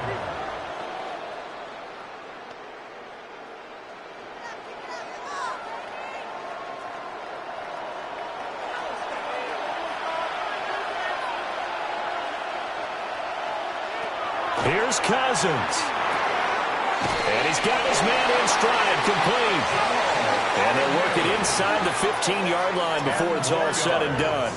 [SPEAKER 1] Here's Cousins. And he's got his man in stride, complete. And they'll work it inside the 15-yard line before it's all said and done.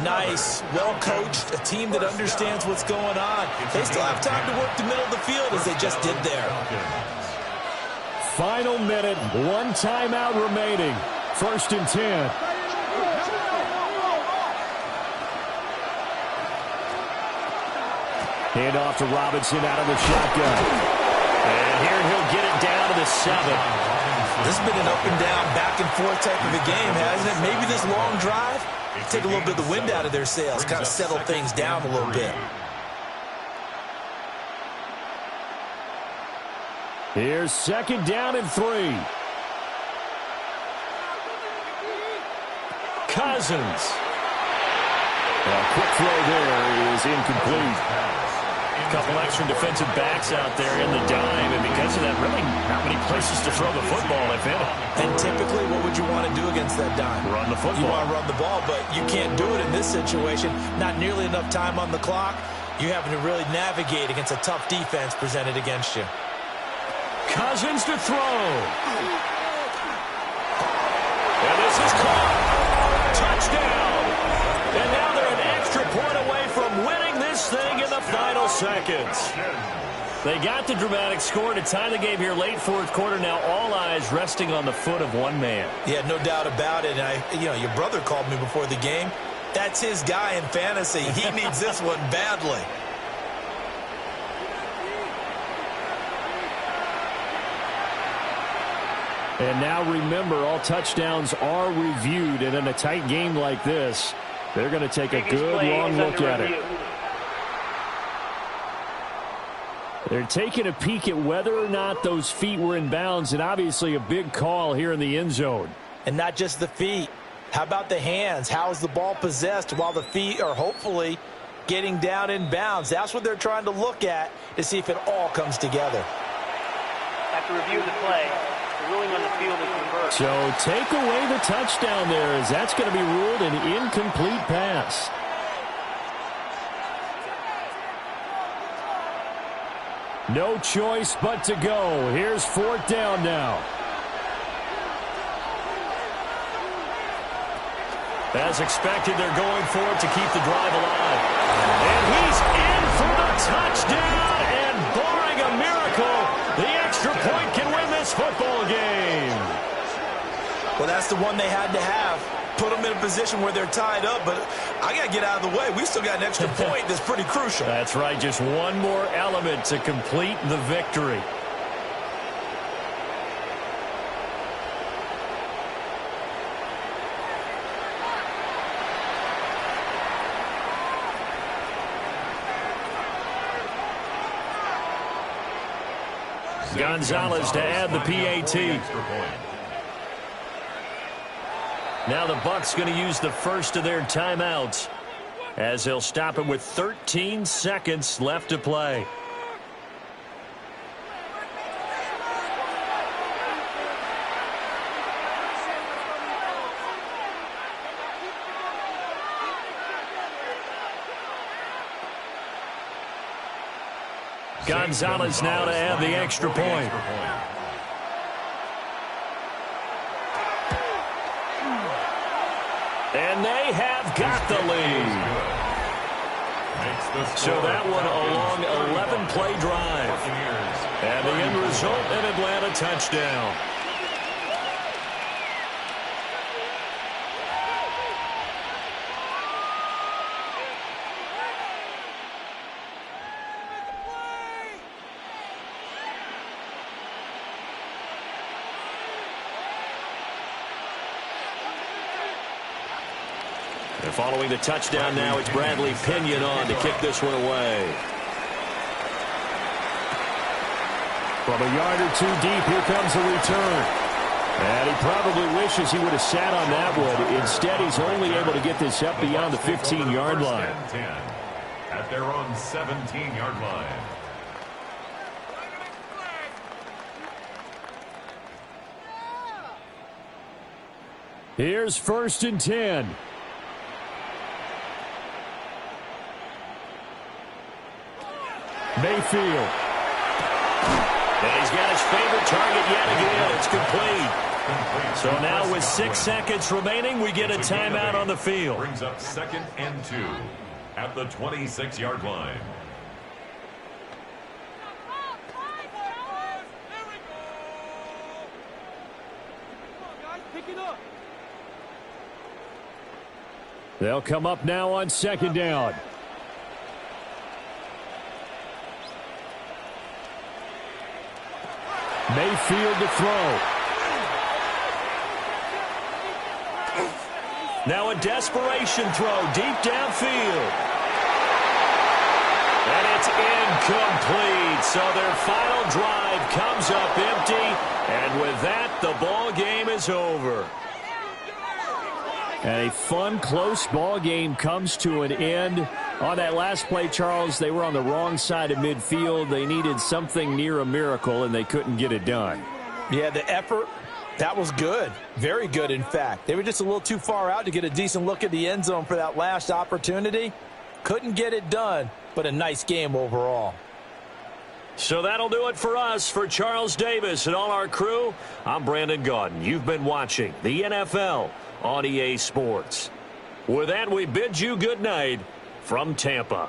[SPEAKER 2] Nice, well-coached, a team that understands what's going on. They still have time to work the middle of the field as they just did there.
[SPEAKER 4] Final minute, one timeout remaining. 1st and 10. Hand off to Robinson out of the shotgun.
[SPEAKER 1] And here he'll get it down to the 7.
[SPEAKER 2] This has been an up-and-down, back-and-forth type of a game, hasn't it? Maybe this long drive, take a little bit of the wind out of their sails, kind of settle things down a little bit.
[SPEAKER 4] Here's 2nd down and 3.
[SPEAKER 1] Cousins. A quick throw there is incomplete. A couple extra defensive backs out there in the dime, and because of that, really not many places to throw the football, if any.
[SPEAKER 2] And typically, what would you want to do against that dime?
[SPEAKER 1] Run the football.
[SPEAKER 2] You want to run the ball, but you can't do it in this situation. Not nearly enough time on the clock. You're having to really navigate against a tough defense presented against you.
[SPEAKER 1] Cousins to throw. And this is caught. Touchdown. And now they're an extra point away from winning this thing in the final seconds. They got the dramatic score to tie the game here late 4th quarter. Now all eyes resting on the foot of one man.
[SPEAKER 2] Yeah, no doubt about it. And your brother called me before the game. That's his guy in fantasy. He needs this one badly.
[SPEAKER 4] And now remember, all touchdowns are reviewed, and in a tight game like this, they're going to take a good long look at it. They're taking a peek at whether or not those feet were in bounds, and obviously a big call here in the end zone.
[SPEAKER 2] And not just the feet. How about the hands? How is the ball possessed while the feet are hopefully getting down in bounds? That's what they're trying to look at to see if it all comes together.
[SPEAKER 6] After reviewing the play, the ruling on the field is reversed.
[SPEAKER 4] So take away the touchdown there, as that's going to be ruled an incomplete pass. No choice but to go. Here's 4th down now.
[SPEAKER 1] As expected, they're going for it to keep the drive alive. And he's in for the touchdown. And barring a miracle, the extra point can win this football game.
[SPEAKER 2] Well, that's the one they had to have. Put them in a position where they're tied up, but I got to get out of the way. We still got an extra point that's pretty crucial.
[SPEAKER 1] That's right, just one more element to complete the victory. Gonzalez to add the PAT. Now the Bucs going to use the first of their timeouts as they'll stop it with 13 seconds left to play. Gonzalez now to add the extra point. And they have got the lead. So that one a long 11-play drive. And the end result, an Atlanta touchdown. And following the touchdown now, it's Bradley Pinion on to kick this one away.
[SPEAKER 4] From a yard or two deep, here comes a return. And he probably wishes he would have sat on that one. Instead, he's only able to get this up beyond the 15-yard line.
[SPEAKER 3] 10 at their own 17-yard line.
[SPEAKER 4] Here's 1st and 10. Mayfield.
[SPEAKER 1] And he's got his favorite target yet again. It's complete. So now with 6 seconds remaining, we get a timeout on the field.
[SPEAKER 3] Brings up 2nd and 2 at the 26-yard line.
[SPEAKER 4] They'll come up now on 2nd down. Mayfield to throw.
[SPEAKER 1] Now a desperation throw deep downfield. And it's incomplete. So their final drive comes up empty. And with that, the ball game is over.
[SPEAKER 4] And a fun, close ball game comes to an end. On that last play, Charles, they were on the wrong side of midfield. They needed something near a miracle, and they couldn't get it done.
[SPEAKER 2] Yeah, the effort, that was good. Very good, in fact. They were just a little too far out to get a decent look at the end zone for that last opportunity. Couldn't get it done, but a nice game overall.
[SPEAKER 1] So that'll do it for us. For Charles Davis and all our crew, I'm Brandon Gaudin. You've been watching the NFL on EA Sports. With that, we bid you good night from Tampa.